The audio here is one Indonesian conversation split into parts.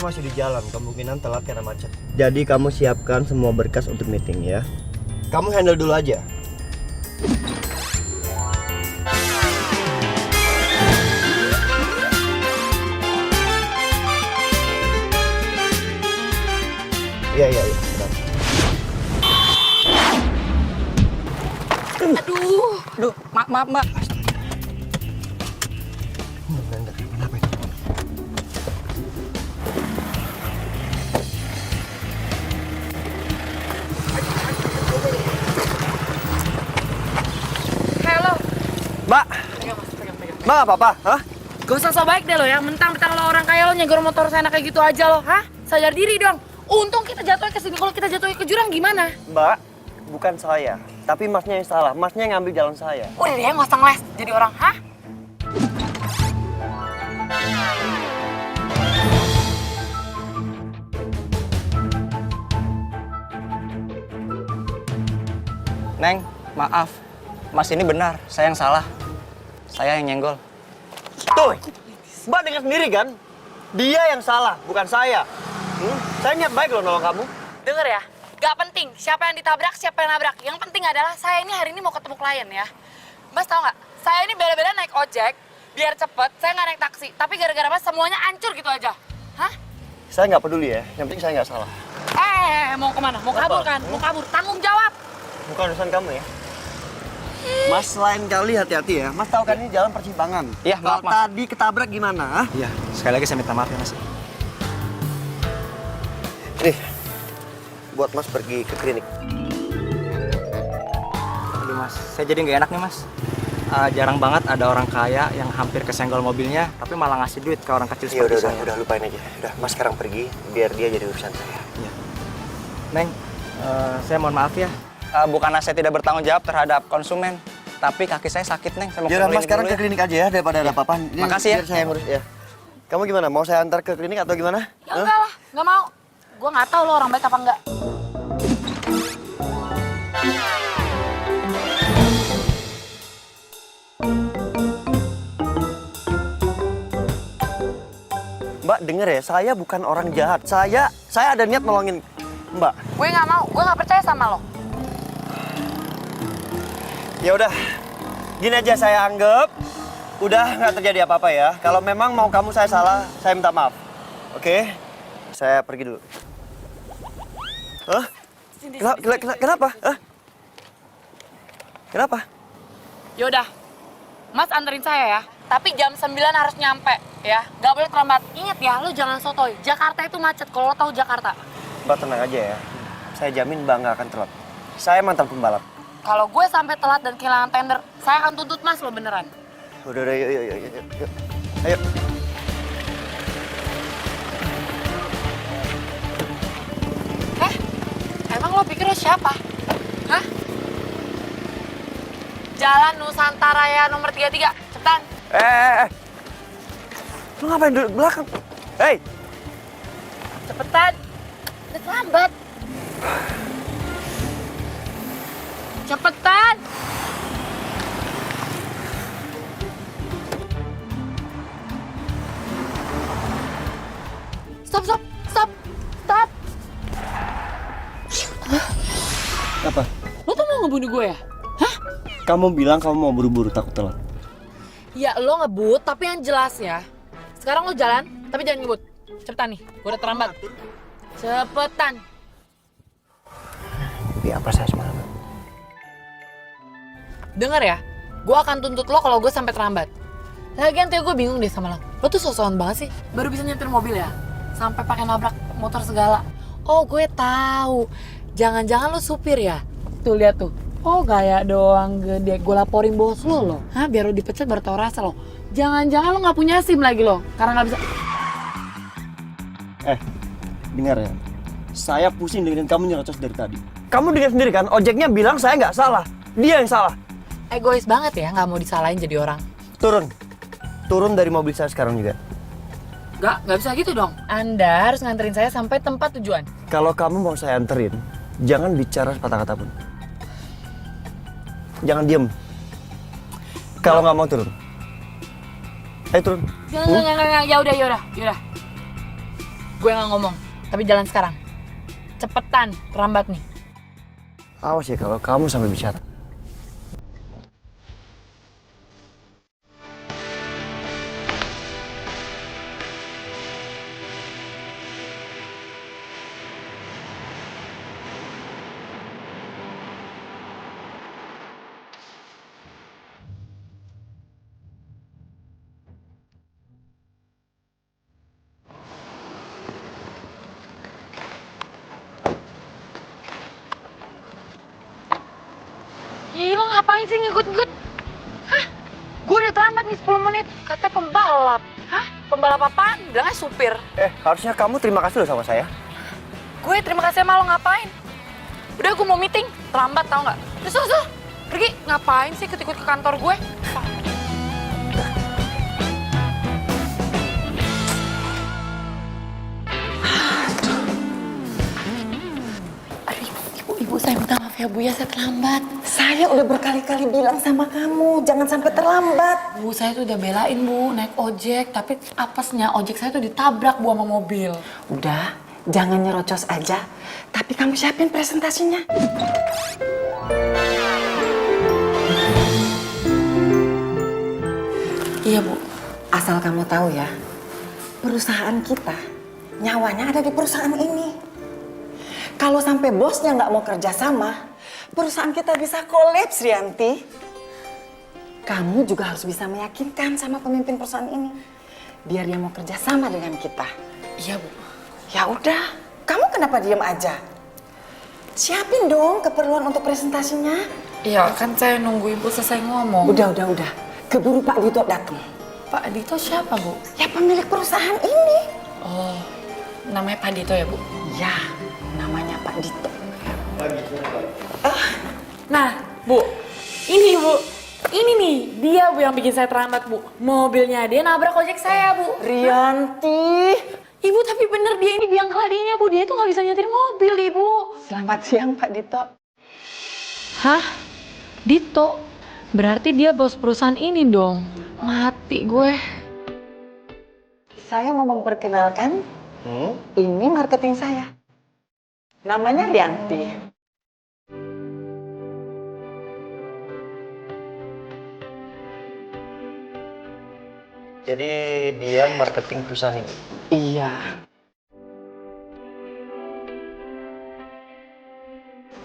saya masih di jalan, kemungkinan telat karena macet. Jadi kamu siapkan semua berkas untuk meeting ya. Kamu handle dulu aja. Iya, benar. Aduh, maaf mbak. Kenapa itu? Halo. Mbak, Pegang. Mbak apa-apa? Hah? Gak usah so baik deh lo ya, mentang-mentang lo orang kaya lo nyegur motor saya kayak gitu aja lo, hah? Sadar diri dong. Untung kita jatuhnya ke sini, kalau kita jatuhnya ke jurang gimana? Mbak, bukan saya, tapi masnya yang salah. Masnya yang ngambil jalan saya. Udah deh, nggak usah ngeles jadi orang, hah? Neng, maaf. Mas ini benar, saya yang salah. Saya yang nyenggol. Tuh, Mbak dengar sendiri kan? Dia yang salah, bukan saya. Saya niat baik loh nolong kamu. Denger ya, gak penting siapa yang ditabrak, siapa yang nabrak. Yang penting adalah saya ini hari ini mau ketemu klien ya. Mas tau nggak? Saya ini bela-bela naik ojek, biar cepet, saya nggak naik taksi. Tapi gara-gara mas semuanya hancur gitu aja. Hah? Saya nggak peduli ya, yang penting saya nggak salah. Mau kemana? Mau kabur kan? Mau kabur, tanggung jawab. Bukan urusan kamu ya. Mas lain kali hati-hati ya. Mas tahu kan ini jalan persimpangan. Iya, maaf, Kalau Mas. tadi ketabrak gimana? Hah? Iya, sekali lagi saya minta maaf ya, Mas. Nih, buat Mas pergi ke klinik. Aduh, Mas. Saya jadi nggak enak nih, Mas. Jarang banget ada orang kaya yang hampir kesenggol mobilnya, tapi malah ngasih duit ke orang kecil Ya seperti saya. udah lupain aja. Udah, Mas sekarang pergi biar dia jadi urusan saya. Iya. Neng, saya mohon maaf ya. Bukannya saya tidak bertanggung jawab terhadap konsumen, tapi kaki saya sakit, Neng. Saya mau Ya ke udah, Mas klinik sekarang dulu ke klinik aja ya daripada ada apa-apa. Ini Makasih ya. Biar saya yang ngurus ya. Kamu gimana? Mau saya antar ke klinik atau gimana? Ya enggak lah, nggak mau. Gue nggak tahu lo orang baik apa enggak. Mbak denger ya, saya bukan orang jahat. Saya ada niat nolongin Mbak. Gue nggak mau, gue nggak percaya sama lo. Ya udah, gini aja saya anggap udah nggak terjadi apa-apa ya. Kalau memang mau kamu saya salah, saya minta maaf. Oke? Saya pergi dulu. Hah? Kenapa? Hah? Kenapa? Yaudah, mas anterin saya ya. Tapi jam 9 harus nyampe ya. Gak boleh terlambat. Ingat ya, lo jangan sotoy. Jakarta itu macet kalau lo tahu Jakarta. Mbak tenang aja ya. Saya jamin Mbak nggak akan telat. Saya mantan pembalap. Kalau gue sampai telat dan kehilangan tender, saya akan tuntut mas lo beneran. Udah, yuk. Ayo. Emang lo pikir lo siapa? Hah? Jalan Nusantara ya nomor 33, cepetan. Lu ngapain duduk belakang? Hei! Cepetan. Udah terlambat. Cepetan. Stop. Apa? Lo tuh mau ngebunuh gue ya? Hah? Kamu bilang kamu mau buru-buru takut telat. Ya lo ngebut, tapi yang jelas ya. Sekarang lo jalan, tapi jangan ngebut. Cepetan nih, gue udah terlambat. Cepetan. Ya apa saya semangat? Dengar ya, gue akan tuntut lo kalau gue sampai terlambat. Lagian tuh gue bingung deh sama lo. Lo tuh sosokan banget sih, baru bisa nyetir mobil ya. Sampai pakai nabrak motor segala. Oh gue tahu. Jangan-jangan lo supir ya? Tuh lihat tuh. Oh gaya doang gede. Gue laporin bos lo. Hah? Biar lo dipecat baru tau rasa lo. Jangan-jangan lo nggak punya SIM lagi lo, karena nggak bisa. Dengar ya. Saya pusing dengerin kamu nyerocos dari tadi. Kamu dengar sendiri kan, ojeknya bilang saya nggak salah. Dia yang salah. Egois banget ya, nggak mau disalahin jadi orang. Turun dari mobil saya sekarang juga. Nggak bisa gitu dong. Anda harus nganterin saya sampai tempat tujuan. Kalau kamu mau saya anterin, jangan bicara sepatah kata pun. Jangan diem. Kalau nggak mau turun. Ayo turun. Jangan. Ya udah. Gue nggak ngomong, tapi jalan sekarang. Cepetan, terlambat nih. Awas ya kalau kamu sampai bicara. Ih, lo ngapain sih ngikut-ngikut? Hah? Gue udah terlambat nih 10 menit. Katanya pembalap. Hah? Pembalap apaan? Bilangnya supir. Harusnya kamu terima kasih loh sama saya. Gue terima kasih sama lo ngapain? Udah gue mau meeting, terlambat tau nggak? Udah so, pergi. Ngapain sih ikut-ikut ke kantor gue? Ibu, saya minta maaf ya Bu ya, saya terlambat. Saya udah berkali-kali bilang sama kamu, jangan sampai terlambat. Bu, saya tuh udah belain Bu, naik ojek. Tapi apesnya ojek saya tuh ditabrak Bu sama mobil. Udah, jangan nyerocos aja. Tapi kamu siapin presentasinya. Iya Bu. Asal kamu tahu ya, perusahaan kita, nyawanya ada di perusahaan ini. Kalau sampai bosnya nggak mau kerja sama, perusahaan kita bisa kolaps, Rianti. Kamu juga harus bisa meyakinkan sama pemimpin perusahaan ini, biar dia mau kerja sama dengan kita. Iya Bu. Ya udah, kamu kenapa diem aja? Siapin dong keperluan untuk presentasinya. Iya, kan saya nunggu Ibu selesai ngomong. Udah. Keburu Pak Dito datang. Pak Dito siapa Bu? Ya pemilik perusahaan ini. Oh, namanya Pak Dito ya Bu? Ya, namanya Pak Dito. Nah, Bu, ini Bu. Ini nih, dia Bu yang bikin saya terlambat Bu. Mobilnya dia nabrak ojek saya Bu. Rianti. Ibu tapi bener dia ini biang keladinya Bu. Dia tuh nggak bisa nyetir mobil Ibu. Selamat siang Pak Dito. Hah? Dito? Berarti dia bos perusahaan ini dong. Mati gue. Saya mau memperkenalkan, ini marketing saya. Namanya Rianti. Jadi dia marketing perusahaan ini. Iya.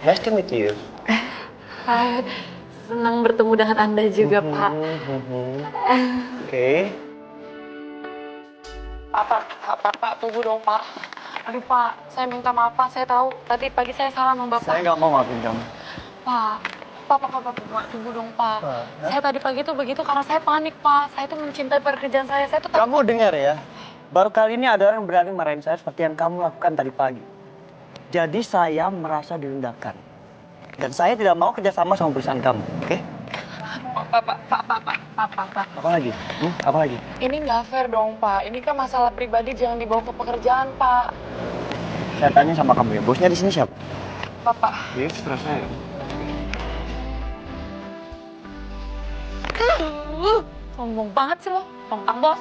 Nice to meet you. Senang bertemu dengan Anda juga, Pak. Oke. Pak, tunggu dong, Pak. Aduh, Pak, saya minta maaf, Pak. Saya tahu tadi pagi saya salah sama Bapak. Saya nggak mau maafin kamu. Pak, tunggu dong, Pak. Saya tadi pagi tuh begitu karena saya panik, Pak. Saya tuh mencintai pekerjaan saya. Saya tuh Kamu dengar ya, baru kali ini ada orang yang berani marahin saya seperti yang kamu lakukan tadi pagi. Jadi saya merasa direndahkan. Dan saya tidak mau kerjasama sama perusahaan kamu, oke? Pak. Apa lagi? Apa lagi? Ini nggak fair dong, Pak. Ini kan masalah pribadi, jangan dibawa ke pekerjaan, Pak. Saya tanya sama kamu ya, bosnya di sini siapa? Bapak. Dia terserah saya. Sombong banget sih lo, tentang bos.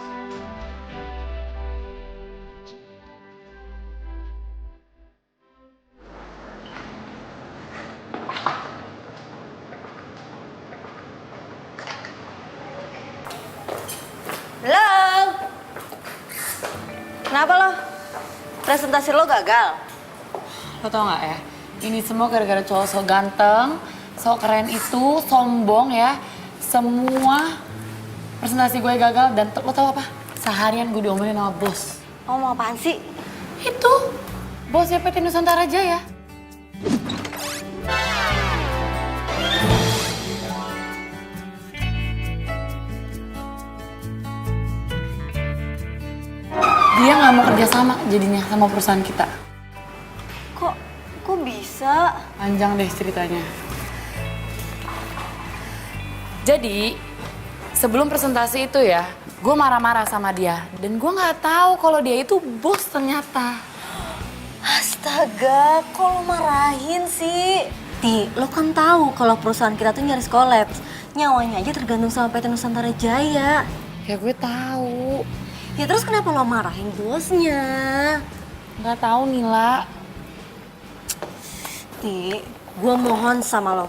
Halo. Kenapa lo? Presentasi lo gagal? Lo tau gak ya, ini semua gara-gara cowok so ganteng, so keren itu, sombong ya. Semua presentasi gue gagal dan lo tau apa? Seharian gue diomelin sama bos. Oh, mau apaan sih? Itu, bosnya PT Nusantara Jaya. Dia nggak mau kerja sama jadinya sama perusahaan kita. Kok bisa? Panjang deh ceritanya. Jadi, sebelum presentasi itu ya, gue marah-marah sama dia. Dan gue nggak tahu kalau dia itu bos ternyata. Astaga, kok lo marahin sih? Ti, lo kan tahu kalau perusahaan kita tuh nyaris kolaps. Nyawanya aja tergantung sama PT Nusantara Jaya. Ya gue tahu. Ya terus kenapa lo marahin bosnya? Nggak tahu Nila. Ti, gue mohon sama lo.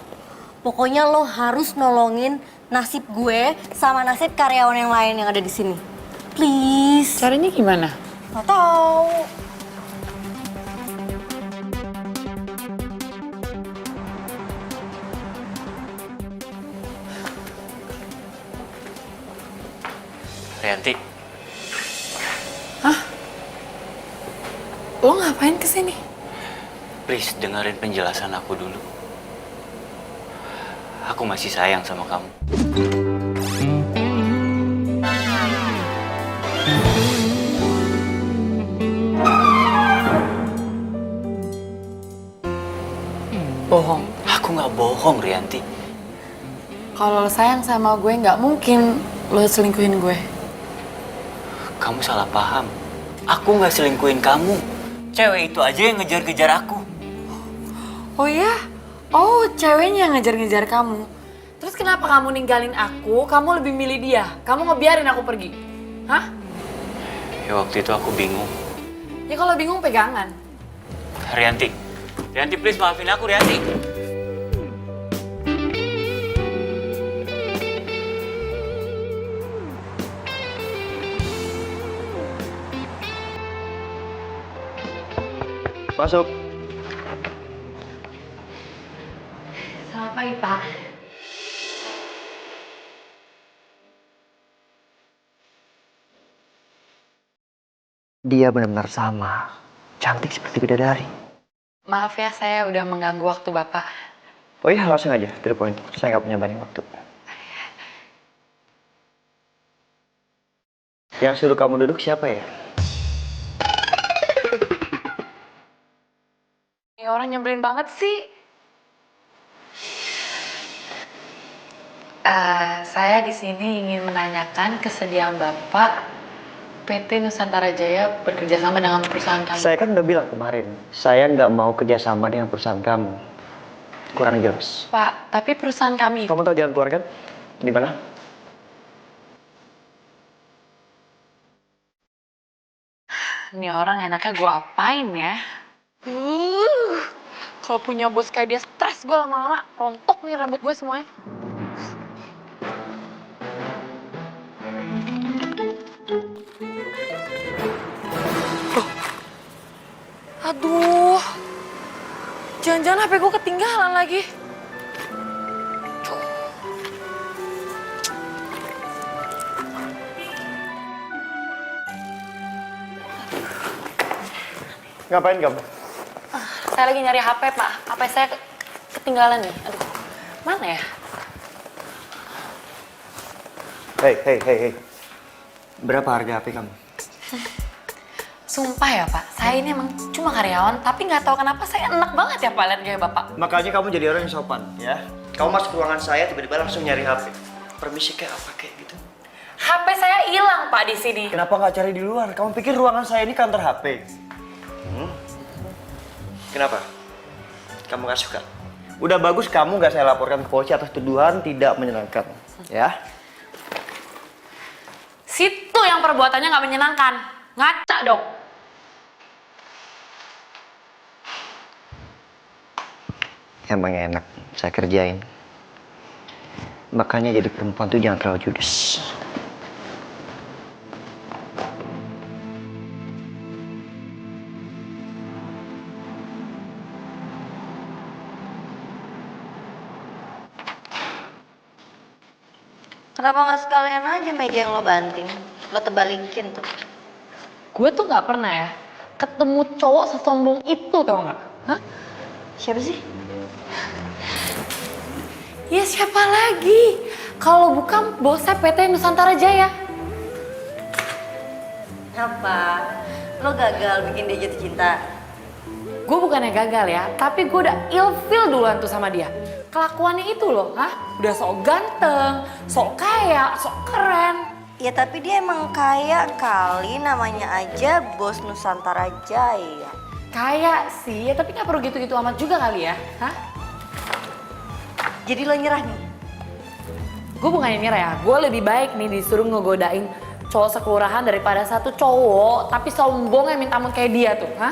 Pokoknya lo harus nolongin nasib gue sama nasib karyawan yang lain yang ada di sini. Please. Caranya gimana? Gak tahu. Rianti, Lo ngapain kesini? please dengerin penjelasan aku dulu. Aku masih sayang sama kamu. Bohong. Aku nggak bohong, Rianti. Kalau lo sayang sama gue, nggak mungkin lo selingkuhin gue. Kamu salah paham. Aku nggak selingkuhin kamu. Cewek itu aja yang ngejar-ngejar aku. Oh ya? Oh, ceweknya yang ngejar-ngejar kamu. Terus kenapa kamu ninggalin aku, kamu lebih milih dia? Kamu ngebiarin aku pergi? Hah? Ya waktu itu aku bingung. Ya kalau bingung pegangan. Rianti, Rianti please maafin aku, Rianti. Masuk. Selamat pagi, Pak. Dia benar-benar sama. Cantik seperti bidadari. Maaf ya, saya udah mengganggu waktu Bapak. Oh iya, langsung aja. To the point. Saya nggak punya banyak waktu. Yang suruh kamu duduk siapa ya? Ini orang nyebelin banget sih. Saya di sini ingin menanyakan kesediaan Bapak PT Nusantara Jaya bekerja sama dengan perusahaan kami. Saya kan udah bilang kemarin, saya nggak mau kerjasama dengan perusahaan kamu. Kurang jelas. Pak, tapi perusahaan kami. Kamu tahu jalan keluar kan? Di mana? Ini orang enaknya gue apain ya? Kalau punya bos kayak dia stres gue lama-lama. Rontok nih rambut gue semuanya. Aduh, jangan-jangan HP gue ketinggalan lagi. Ngapain kamu? Saya lagi nyari HP, Pak. HP saya ketinggalan nih. Aduh, mana ya? Hei. Berapa harga HP kamu? Sumpah ya, Pak. Saya ini emang cuma karyawan, tapi nggak tahu kenapa saya enak banget ya, Pak, lihat gaya Bapak. Makanya kamu jadi orang yang sopan, ya. Kamu masuk ruangan saya, tiba-tiba langsung nyari HP. Permisi kayak apa kayak gitu? HP saya hilang, Pak, di sini. Kenapa nggak cari di luar? Kamu pikir ruangan saya ini kantor HP? Kenapa? Kamu nggak suka? Udah bagus kamu nggak saya laporkan ke polisi atas tuduhan tidak menyenangkan, ya? Situ yang perbuatannya nggak menyenangkan. Ngaca dong. Emang enak saya kerjain. Makanya jadi perempuan tuh jangan terlalu judes. Kenapa nggak sekalian aja meja yang lo banting? Lo tebalikin tuh. Gue tuh nggak pernah ya ketemu cowok sesombong itu, tau nggak? Hah? Siapa sih? Ya siapa lagi? Kalau bukan bosnya PT Nusantara Jaya. Apa? Lo gagal bikin dia jatuh cinta? Gue bukannya gagal ya, tapi gue udah ilfeel duluan tuh sama dia. Kelakuannya itu loh, hah? Udah sok ganteng, sok kaya, sok keren. Ya tapi dia emang kaya kali, namanya aja bos Nusantara Jaya. Kaya sih, ya tapi gak perlu gitu-gitu amat juga kali ya, hah? Jadi lo nyerah nih? Gue bukannya nyerah ya, gue lebih baik nih disuruh ngegodain cowok sekelurahan daripada satu cowok tapi sombong yang minta ampun kayak dia tuh, hah?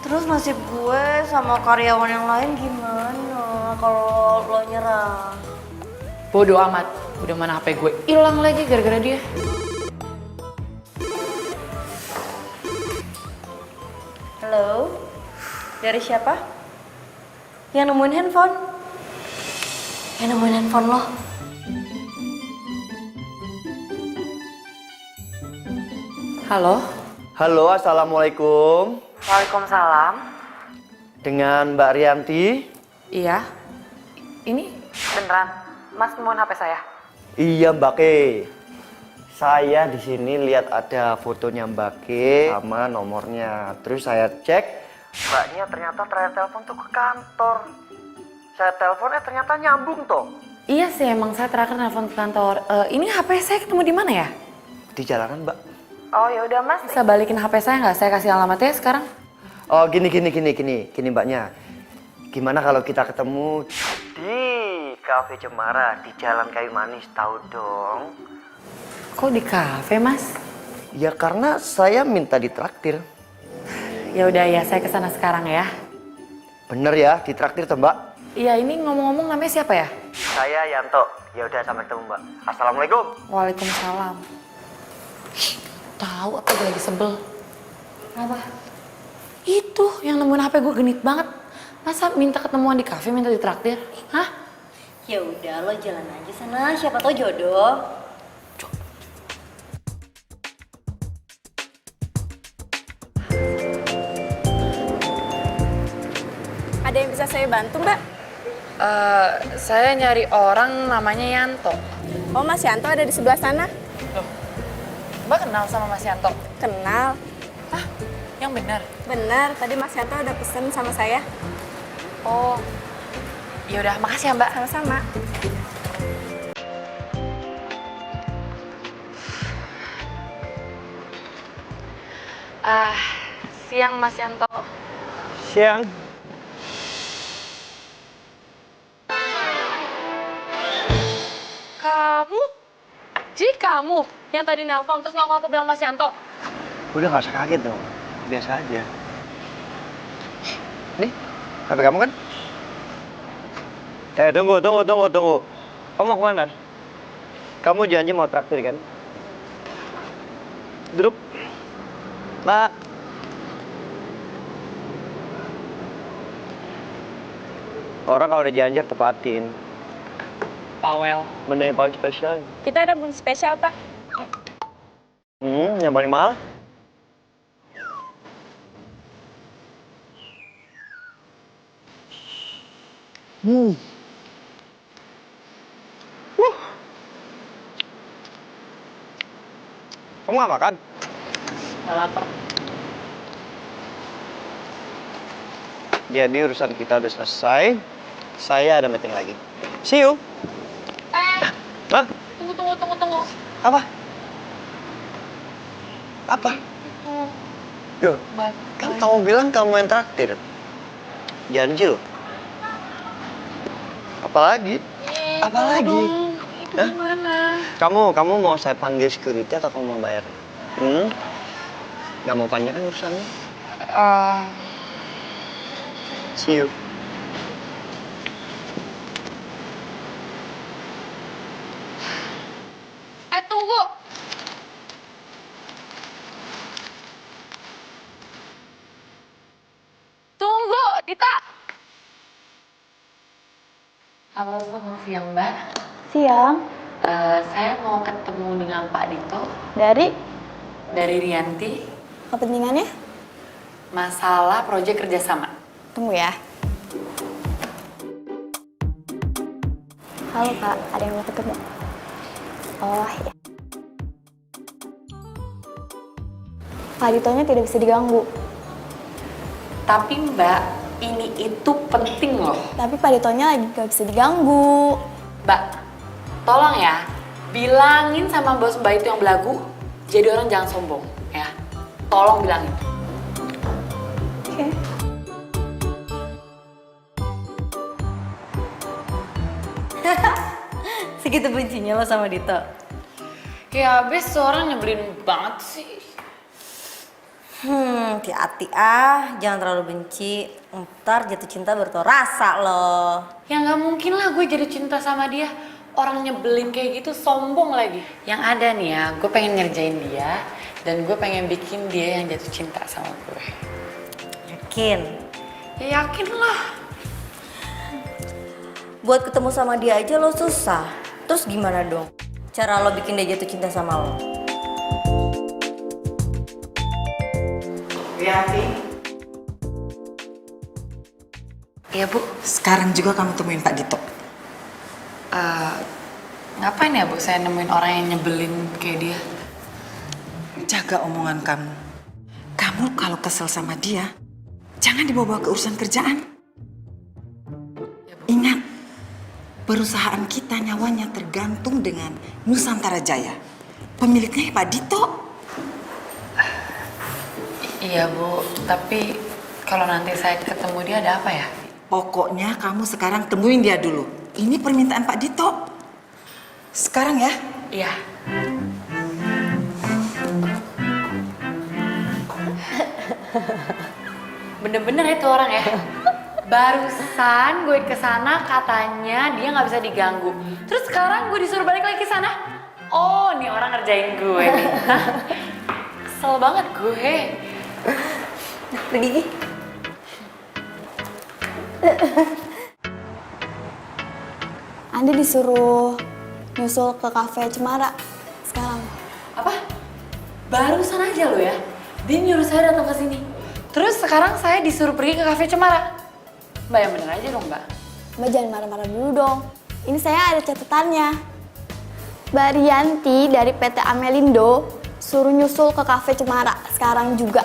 Terus nasib gue sama karyawan yang lain gimana kalau lo nyerah? Bodoh amat, udah mana HP gue hilang lagi gara-gara dia. Halo, dari siapa? Yang nemuin handphone? Yang nemuin handphone lo? Halo? Halo, assalamualaikum. Waalaikumsalam. Dengan Mbak Rianti. Iya. Ini beneran Mas nemuin HP saya? Iya Mbak Ke. Saya di sini lihat ada fotonya Mbak Ke sama nomornya. Terus saya cek, Mbaknya ternyata terakhir telepon tuh ke kantor. Saya teleponnya ternyata nyambung toh. Iya sih, emang saya terakhir nelfon ke kantor. Ini HP saya ketemu di mana ya? Di jalanan Mbak. Oh ya udah Mas, bisa balikin HP saya nggak? Saya kasih alamatnya sekarang. Oh gini Mbaknya. Gimana kalau kita ketemu di Cafe Cemara di Jalan Kayu Manis, tahu dong? Kok di kafe Mas? Ya karena saya minta ditraktir. Ya udah ya, saya kesana sekarang ya. Bener ya, ditraktir toh Mbak? Iya, ini ngomong-ngomong namanya siapa ya? Saya Yanto. Ya udah sampai ketemu Mbak. Assalamualaikum. Waalaikumsalam. Tahu apa gue lagi sebel? Apa? Itu yang nemuin HP gue genit banget. Masa minta ketemuan di kafe, minta ditraktir? Hah? Ya udah lo jalan aja sana, siapa tau jodoh. Ada yang bisa saya bantu, Mbak? Saya nyari orang namanya Yanto. Oh, Mas Yanto ada di sebelah sana. Mbak kenal sama Mas Yanto? Kenal. Hah? Yang benar? Benar, tadi Mas Yanto ada pesen sama saya. Oh, ya udah, makasih ya Mbak. Sama-sama. Siang Mas Yanto. Siang. Kamu? Jadi kamu yang tadi nelpon terus ngaku bilang Mas Yanto? Udah gak usah kaget dong. Biasa aja. Nih, HP kamu kan? Tunggu. Kamu mau kemana? Kamu janji mau traktir kan? Duduk. Mbak. Orang kalau udah janji tepatin. Pawel. Menu yang paling spesial. Kita ada menu spesial, Pak. Yang paling mahal? Kamu gak makan? Gak lapar. Jadi urusan kita udah selesai. Saya ada meeting lagi. See you. Hah? Tunggu. Apa? Apa? Yo, kan kamu bilang kamu yang traktir. Janji loh. Apalagi? Apalagi? Hah? Kamu mau saya panggil security atau kamu mau bayar? Gak mau panjang kan urusannya? See you. Tunggu. Tunggu, Dita. Halo, selamat siang, Mbak. Siang. Saya mau ketemu dengan Pak Dito Dari dari Rianti. kepentingannya? Masalah proyek kerjasama. Tunggu ya. Halo, Pak. Ada yang mau ketemu? Oh, ya. Pak Ditonya tidak bisa diganggu. Tapi Mbak, ini itu penting loh. Tapi Pak Ditonya lagi gak bisa diganggu. Mbak, tolong ya, bilangin sama bos Mbak itu yang belagu, jadi orang jangan sombong, ya. Tolong bilangin. Oke. Segitu bencinya lo sama Dito? Kayak abis seorang nyebelin banget sih. Hati-hati ah, jangan terlalu benci. Ntar jatuh cinta baru tau rasa loh. Ya nggak mungkin lah gue jadi cinta sama dia. Orang nyebelin kayak gitu sombong lagi. Yang ada nih ya, gue pengen ngerjain dia. Dan gue pengen bikin dia yang jatuh cinta sama gue. Yakin? Ya yakin lah. Buat ketemu sama dia aja lo susah. Terus gimana dong cara lo bikin dia jatuh cinta sama lo? Rianti, Iya Bu. sekarang juga kamu temuin Pak Dito. Ngapain ya Bu saya nemuin orang yang nyebelin kayak dia? Jaga omongan kamu. Kamu kalau kesel sama dia, jangan dibawa ke urusan kerjaan. Ingat, perusahaan kita nyawanya tergantung dengan Nusantara Jaya. Pemiliknya Pak Dito. Iya Bu, tapi kalau nanti saya ketemu dia ada apa ya? Pokoknya kamu sekarang temuin dia dulu. Ini permintaan Pak Dito. Sekarang ya. Iya. Bener-bener itu orang ya. Barusan gue kesana katanya dia nggak bisa diganggu. Terus sekarang gue disuruh balik lagi ke sana. Oh, nih orang ngerjain gue nih. Hah? Kesel banget gue. Pergi Gi. Andi disuruh nyusul ke kafe Cemara sekarang. Apa? Barusan aja lo ya. Dia nyuruh saya datang ke sini. Terus sekarang saya disuruh pergi ke kafe Cemara. Mbak yang bener aja dong Mbak. Mbak jangan marah-marah dulu dong. Ini saya ada catatannya. Mbak Rianti dari PT Amelindo suruh nyusul ke kafe Cemara sekarang juga.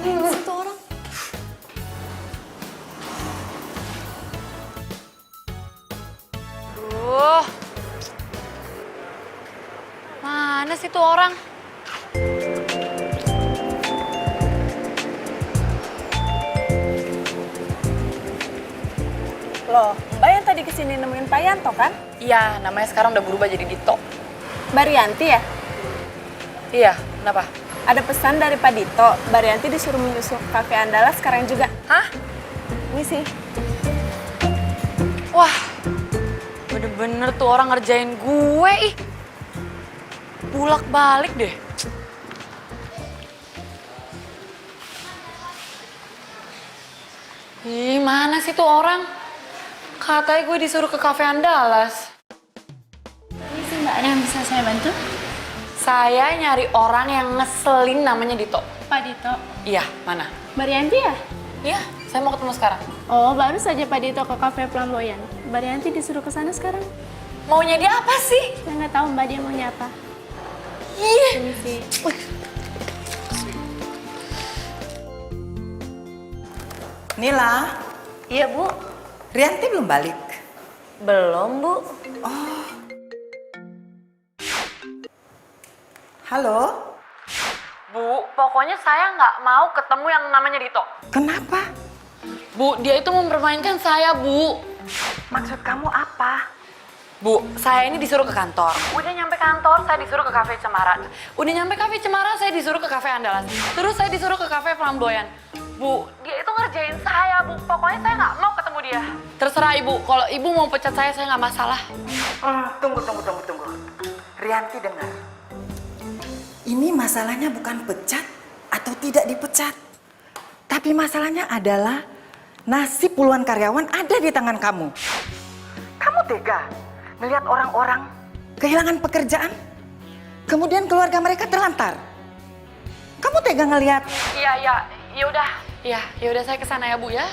Itu orang. Duh. Mana sih tuh orang? Loh, Mbak yang tadi kesini nemuin Pak Yanto kan? Iya, namanya sekarang udah berubah jadi Dito. Mbak Rianti ya? Iya, kenapa? Ada pesan dari Pak Dito, Mbak Rianti disuruh menyusul ke Cafe Andala sekarang juga. Hah? Ini sih. Wah, bener-bener tuh orang ngerjain gue ih. Bulak-balik deh. Ih, mana sih tuh orang? Katanya gue disuruh ke Cafe Andalas. Ini sih Mbak, ada yang bisa saya bantu? Saya nyari orang yang ngeselin namanya Dito. Pak Dito. Iya, mana? Mbak Rianti ya? Iya, saya mau ketemu sekarang. Oh, baru saja Pak Dito ke Cafe Flamboyan. Mbak Rianti disuruh ke sana sekarang. Maunya dia apa sih? Saya nggak tahu Mbak dia maunya apa. Ih. Ini sih. Nila, Iya Bu. Rianti belum balik. Belum Bu. Halo, Bu, pokoknya saya nggak mau ketemu yang namanya Dito. kenapa? Bu, dia itu mempermainkan saya, Bu. Maksud kamu apa? Bu, saya ini disuruh ke kantor. Udah nyampe kantor, saya disuruh ke Cafe Cemara. Udah nyampe Cafe Cemara, saya disuruh ke Cafe Andalas. Terus saya disuruh ke Cafe Flamboyan. Bu, dia itu ngerjain saya, Bu. Pokoknya saya nggak mau ketemu dia. Terserah Ibu, kalau Ibu mau pecat saya nggak masalah. Tunggu. Rianti dengar. Ini masalahnya bukan pecat atau tidak dipecat. Tapi masalahnya adalah nasib puluhan karyawan ada di tangan kamu. Kamu tega melihat orang-orang kehilangan pekerjaan, kemudian keluarga mereka terlantar. Kamu tega ngelihat? Iya, yaudah saya kesana ya Bu ya.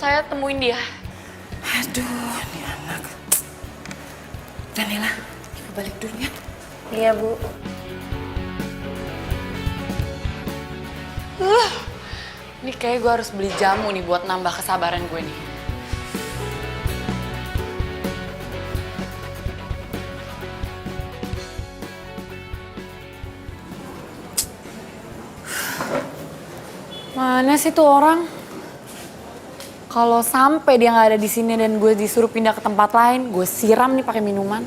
Saya temuin dia. Aduh, ini anak. Danila, ibu balik dulu ya. Iya Bu. Ini kayak gue harus beli jamu nih buat nambah kesabaran gue nih. Mana sih tuh orang? Kalau sampai dia nggak ada di sini dan gue disuruh pindah ke tempat lain, gue siram nih pakai minuman.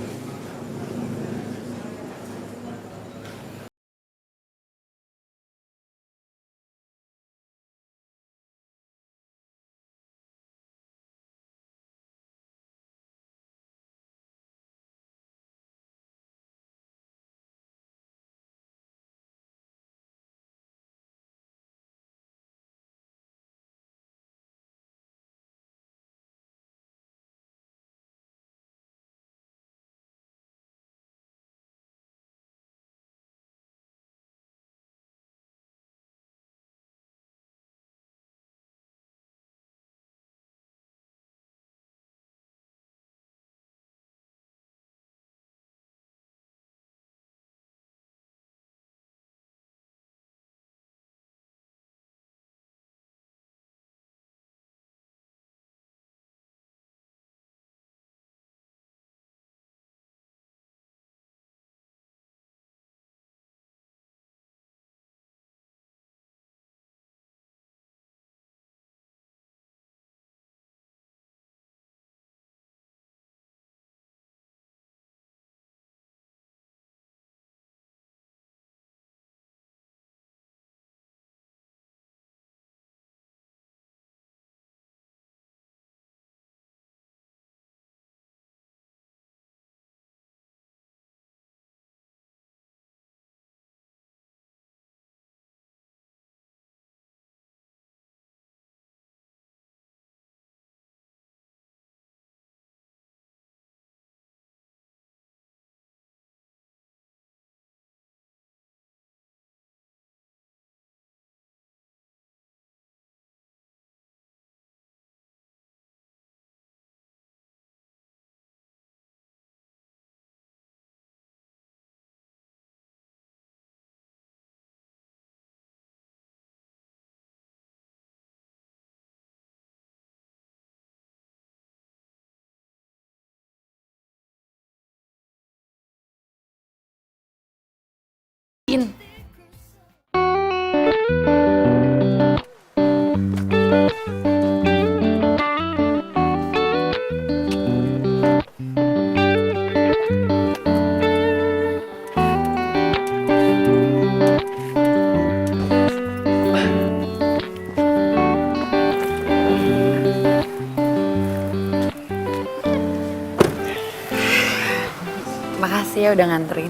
Makasih ya udah nganterin.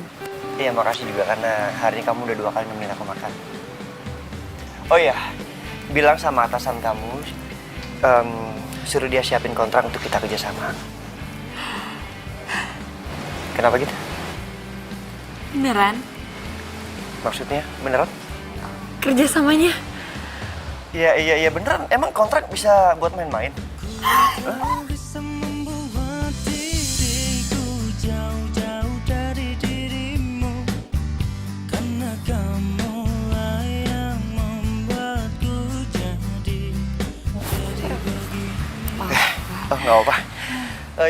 Iya, makasih juga karena hari ini kamu udah 2 kali nemenin aku makan. Oh iya, bilang sama atasan kamu, suruh dia siapin kontrak untuk kita kerjasama. Kenapa gitu? Beneran? Maksudnya beneran? Kerjasamanya? Iya beneran. Emang kontrak bisa buat main-main? Oh, nggak apa-apa.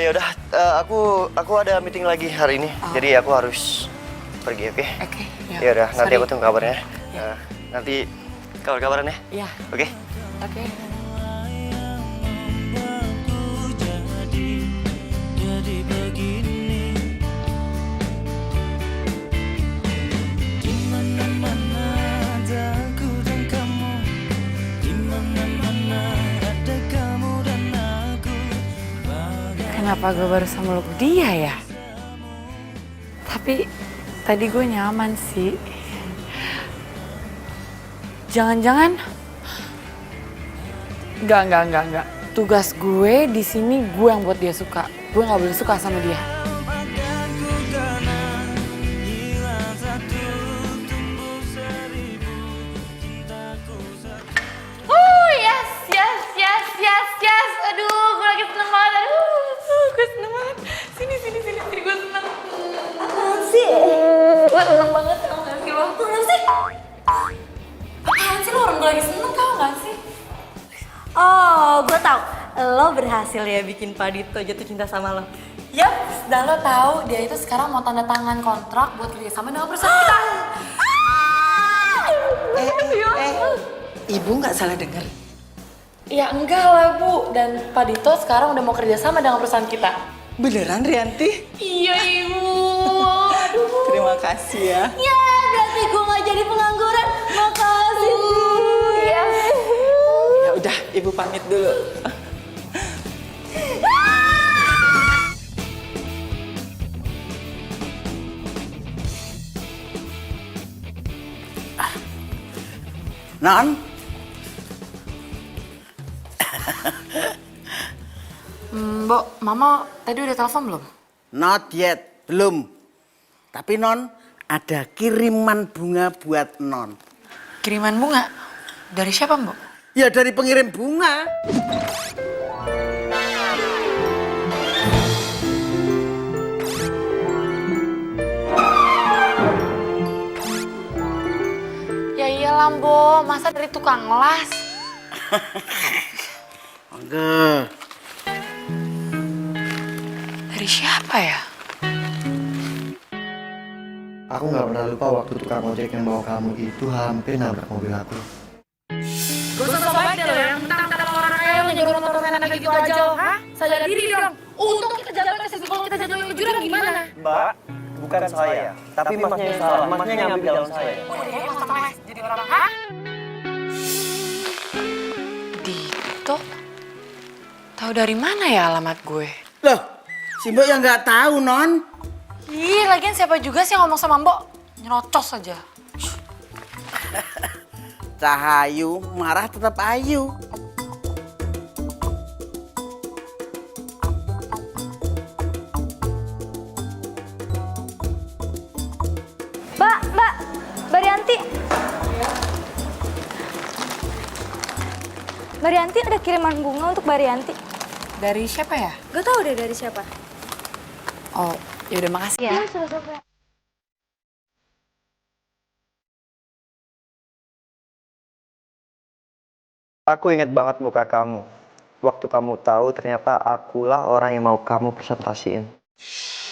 Ya udah, aku ada meeting lagi hari ini, jadi aku harus pergi, oke? Oke. Ya udah, nanti aku tunggu kabarnya. Nanti kabar-kabaran ya. Iya. Oke? Oke. Kenapa gue baru meluk dia ya? Tapi tadi gue nyaman sih. Jangan-jangan enggak. Tugas gue di sini gue yang buat dia suka. Gue nggak boleh suka sama dia. Yes. Aduh, gue lagi seneng banget. Gue seneng banget. Sini, gue seneng. Apaan sih? Gue seneng banget, tau gak sih lo? Kenapa sih? Apaan sih lo, orang gue lagi seneng, tau gak sih? Oh, gue tau. Lo berhasil ya bikin Pak Dito jatuh cinta sama lo. Yap, dan lo tahu dia itu sekarang mau tanda tangan kontrak buat kerjasama dengan perusahaan kita. Ibu nggak salah dengar. Ya enggak lah Bu, dan Pak Dito sekarang udah mau kerja sama dengan perusahaan kita. Beneran Rianti? Iya Ibu. Terima kasih ya. Ya, berarti gue gak jadi pengangguran. Makasih. Iya. Ya udah, Ibu pamit dulu. Non, Mbok, Mama tadi udah telepon belum? not yet, belum. Tapi Non, ada kiriman bunga buat Non. Kiriman bunga? Dari siapa Mbok? Ya dari pengirim bunga. Ya iyalah Mbok, masa dari tukang las? Enggak. Dari siapa ya? Aku nggak pernah lupa waktu tukang ojek yang bawa kamu itu hampir nabrak mobil aku. Gak usah sobat deh lo yang mentang-mentang orang kaya lo nyegur motor enak kayak gitu aja lo, ha? Sadar diri dong. Untung kita jatuh ke situ, kalau kita jatuh ke jurang gimana? Mbak, bukan saya, tapi masnya yang salah. Masnya yang ngambil jalan saya. Jadi orang, ha? Dito? Tahu dari mana ya alamat gue? Loh, si Mbok yang nggak tahu Non. Ih, lagian siapa juga sih yang ngomong sama Mbok? Nyerocos aja. Cahayu, marah tetap ayu. Mbak Rianti. Mbak Rianti ada kiriman bunga untuk Mbak Rianti. Dari siapa ya? Gak tau deh dari siapa. Oh, yaudah makasih ya. Aku ingat banget muka kamu. Waktu kamu tahu ternyata akulah orang yang mau kamu presentasiin.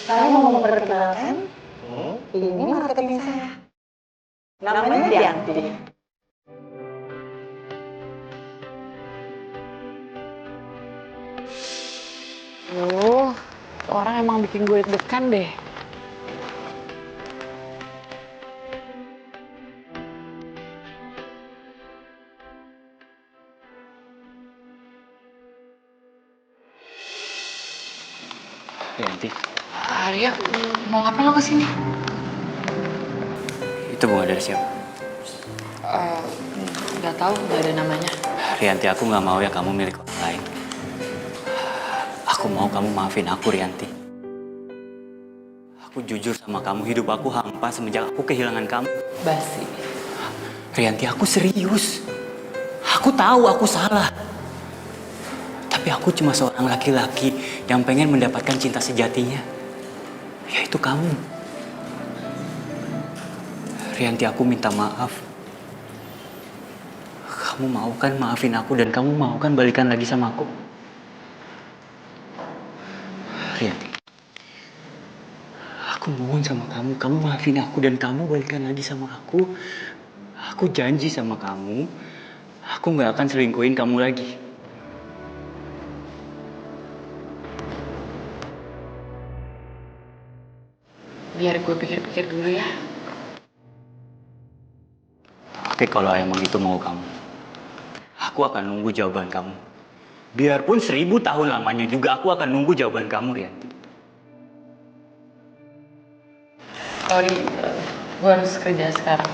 Saya mau memperkenalkan, ini marketing saya. Namanya Rianti. Orang emang bikin gue deg-degan deh. Rianti, Arya, mau ngapain lo kesini? itu bunga dari siapa? Gak tahu, gak ada namanya. Rianti, aku nggak mau ya kamu milik orang lain. Aku mau kamu maafin aku, Rianti. Aku jujur sama kamu, hidup aku hampa semenjak aku kehilangan kamu. Basi. Rianti, aku serius. Aku tahu aku salah. Tapi aku cuma seorang laki-laki yang pengen mendapatkan cinta sejatinya. Yaitu kamu. Rianti, aku minta maaf. Kamu mau kan maafin aku dan kamu mau kan balikan lagi sama aku? Rianti, aku mohon sama kamu maafin aku dan kamu balikan lagi sama aku. Aku janji sama kamu, aku nggak akan selingkuhin kamu lagi. Biar gue pikir-pikir dulu ya. Oke, kalau emang itu mau kamu, aku akan nunggu jawaban kamu. Biarpun 1000 tahun lamanya juga aku akan nunggu jawaban kamu, Rianti. Sorry, gue harus kerja sekarang.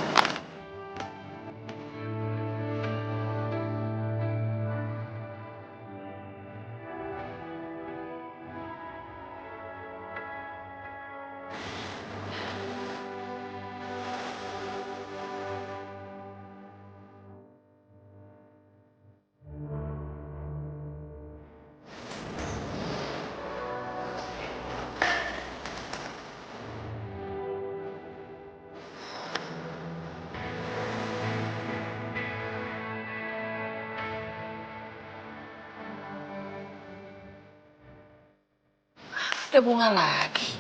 Ada bunga lagi.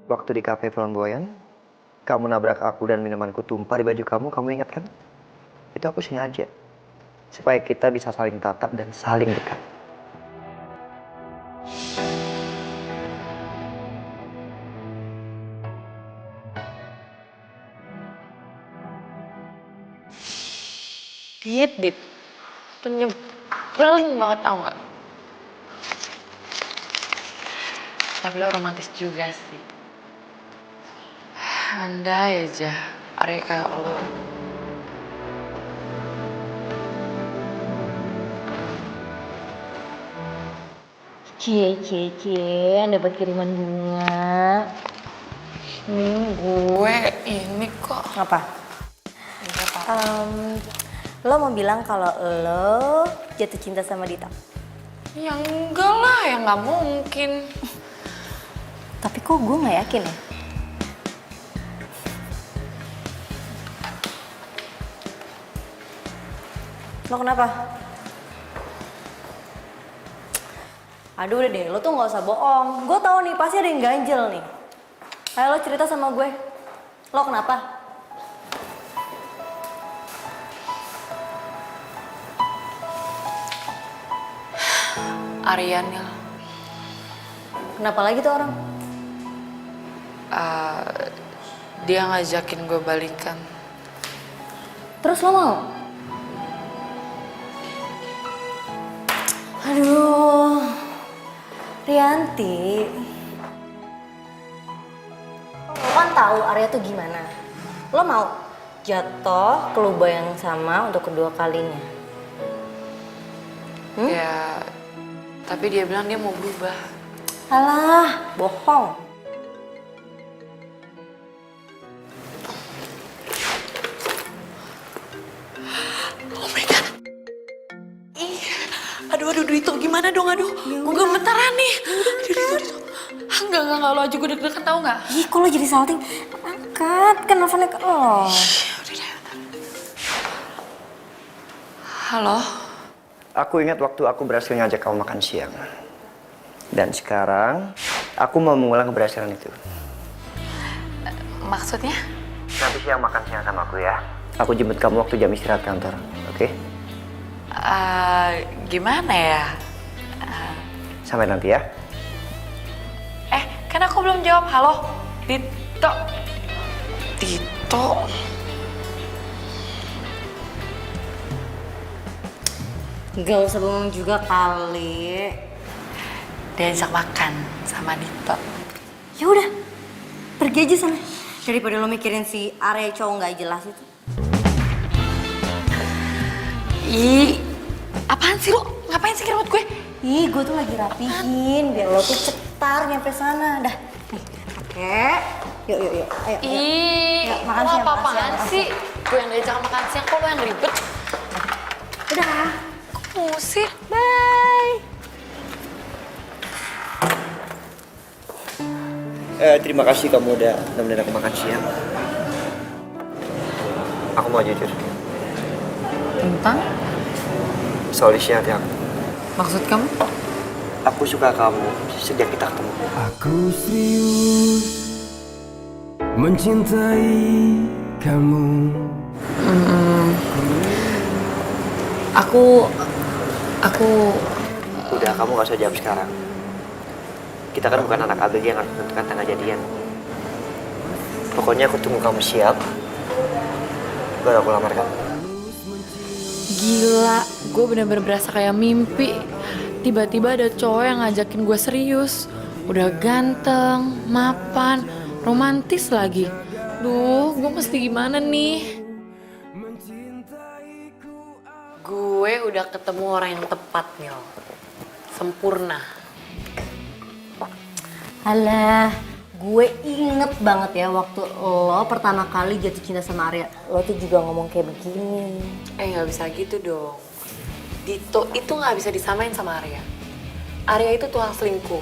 Waktu di cafe Flamboyan, kamu nabrak aku dan minumanku tumpah di baju kamu ingat kan? Itu aku sengaja. Supaya kita bisa saling tatap dan saling dekat. Dit. Penyebelin banget tau gak? Tapi lo romantis juga sih. Andai aja Arya kayak lo. Cie, dapat kiriman bunga. Gue ini kok. Apa? Lo mau bilang kalau lo jatuh cinta sama Dita? Ya enggak lah, ya nggak mungkin. Tapi kok gue nggak yakin ya? Lo kenapa? Aduh udah deh, lo tuh nggak usah bohong. Gue tahu nih, pasti ada yang ganjel nih. Ayo lo cerita sama gue. Lo kenapa? Arianil. Kenapa lagi tuh orang? Dia ngajakin gue balikan. Terus lo mau? Aduh, Rianti. Lo kan tahu Arya tuh gimana. Lo mau jatuh ke lubang yang sama untuk kedua kalinya? Ya, tapi dia bilang dia mau berubah. Alah, bohong. Oh my god. Ih, aduh itu gimana dong, aduh. Gue gemetaran nih. Aduh. Enggak, lo aja gue deg-degan tau gak? Ih, kok lo jadi salting? Angkat, kan nelfonnya ke lo. Halo? Aku ingat waktu aku berhasil ngajak kamu makan siang. Dan sekarang, aku mau mengulang keberhasilan itu. Maksudnya? Nanti siang makan siang sama aku ya. Aku jemput kamu waktu jam istirahat kantor, oke? Gimana ya? Sampai nanti ya. Kan aku belum jawab. Halo? Dito? Gak usah bohong juga kali. Diajak makan sama Dito. Ya udah, pergi aja sana. Daripada lo mikirin si Arya cowok nggak jelas itu. Ih, apaan sih lo? Ngapain sih kirim gue? Ih, gue tuh lagi rapihin biar lo tuh cetar nyampe sana. Dah, nih, oke. Yuk. Ayo. Ih, Yuk, makan lo siang, apa-apaan makan siang. sih? Gue yang diajak makan siang, kok lo yang ribet? Udah. Musik. Bye. Terima kasih kamu udah nemenin aku makan siang. Aku mau jujur. Tentang? Soal isi hati aku. Maksud kamu? Aku suka kamu sejak kita ketemu. Aku serius mencintai kamu. Aku Udah, kamu gak usah jawab sekarang. Kita kan bukan anak ABG yang harus menentukan tanggal jadian. Pokoknya aku tunggu kamu siap, baru aku lamar kamu. gila, gue bener-bener berasa kayak mimpi. Tiba-tiba ada cowok yang ngajakin gue serius. Udah ganteng, mapan, romantis lagi. Duh, gue mesti gimana nih? Gue udah ketemu orang yang tepat, Mil. Sempurna. Alah, gue inget banget ya waktu lo pertama kali jatuh cinta sama Arya. Lo tuh juga ngomong kayak begini. Gak bisa gitu dong. Dito itu gak bisa disamain sama Arya. Arya itu tukang selingkuh.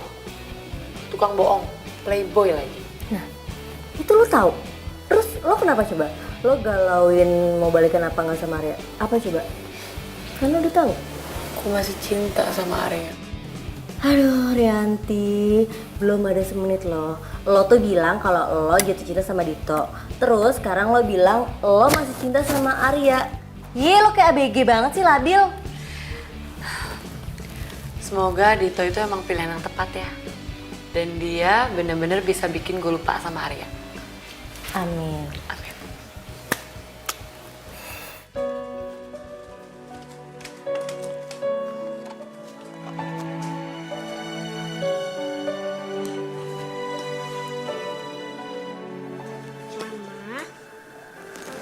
Tukang bohong. Playboy lagi. Nah, itu lo tahu. Terus lo kenapa coba? Lo galauin mau balikan apa nggak sama Arya? Apa coba? Kan lo udah tahu. Aku masih cinta sama Arya. Aduh, Rianti, belum ada semenit loh. Lo tuh bilang kalau lo jatuh cinta sama Dito. Terus sekarang lo bilang lo masih cinta sama Arya. Lo kayak ABG banget sih, labil. Semoga Dito itu emang pilihan yang tepat ya. Dan dia bener-bener bisa bikin gue lupa sama Arya. Amin. Amin.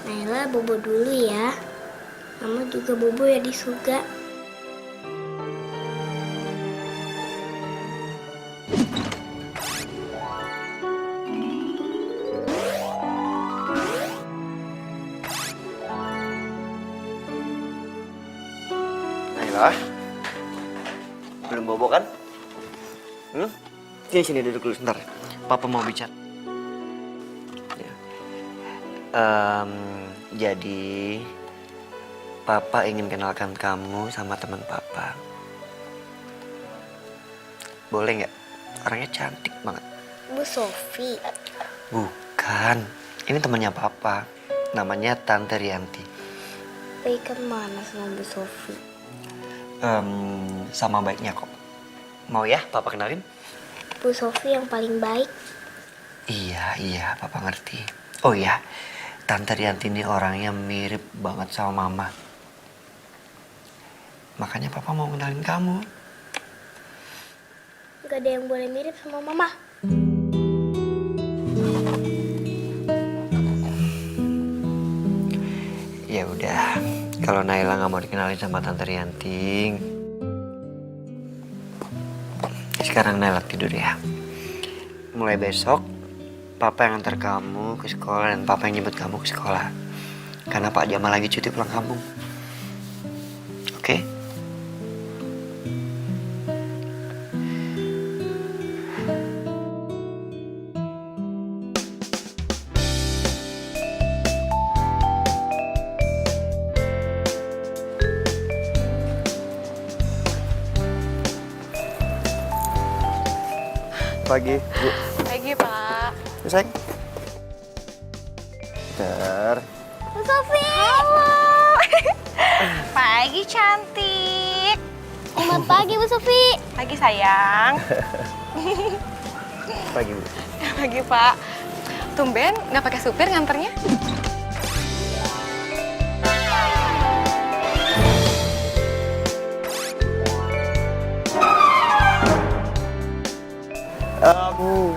Naila bobo dulu ya. Mama juga bobo ya di surga. Naila, belum bobo kan? Sini duduk dulu sebentar. Papa mau bicara. Jadi, Papa ingin kenalkan kamu sama teman Papa. Boleh nggak? Orangnya cantik banget. Bu Sofi. Bukan, ini temannya Papa. Namanya Tante Rianti. Baikan mana sama Bu Sofi? Sama baiknya kok. Mau ya Papa kenalin? Bu Sofi yang paling baik. Iya, Papa ngerti. Oh iya, Tante Rianti ini orangnya mirip banget sama Mama. Makanya Papa mau kenalin kamu. Gak ada yang boleh mirip sama Mama. Ya udah, kalau Naila nggak mau dikenalin sama Tante Rianti, sekarang Naila tidur ya. Mulai besok, Papa yang antar kamu ke sekolah dan Papa yang jemput kamu ke sekolah. Karena Pak Jamal lagi cuti pulang kampung. Oke? Pagi, Bu. Pagi, Pak. Sayang. Bentar. Bu Sofi. Halo. Pagi cantik. Selamat pagi Bu Sofi. Pagi sayang. Pagi, Bu. Pagi Pak. Tumben nggak pakai supir nganternya?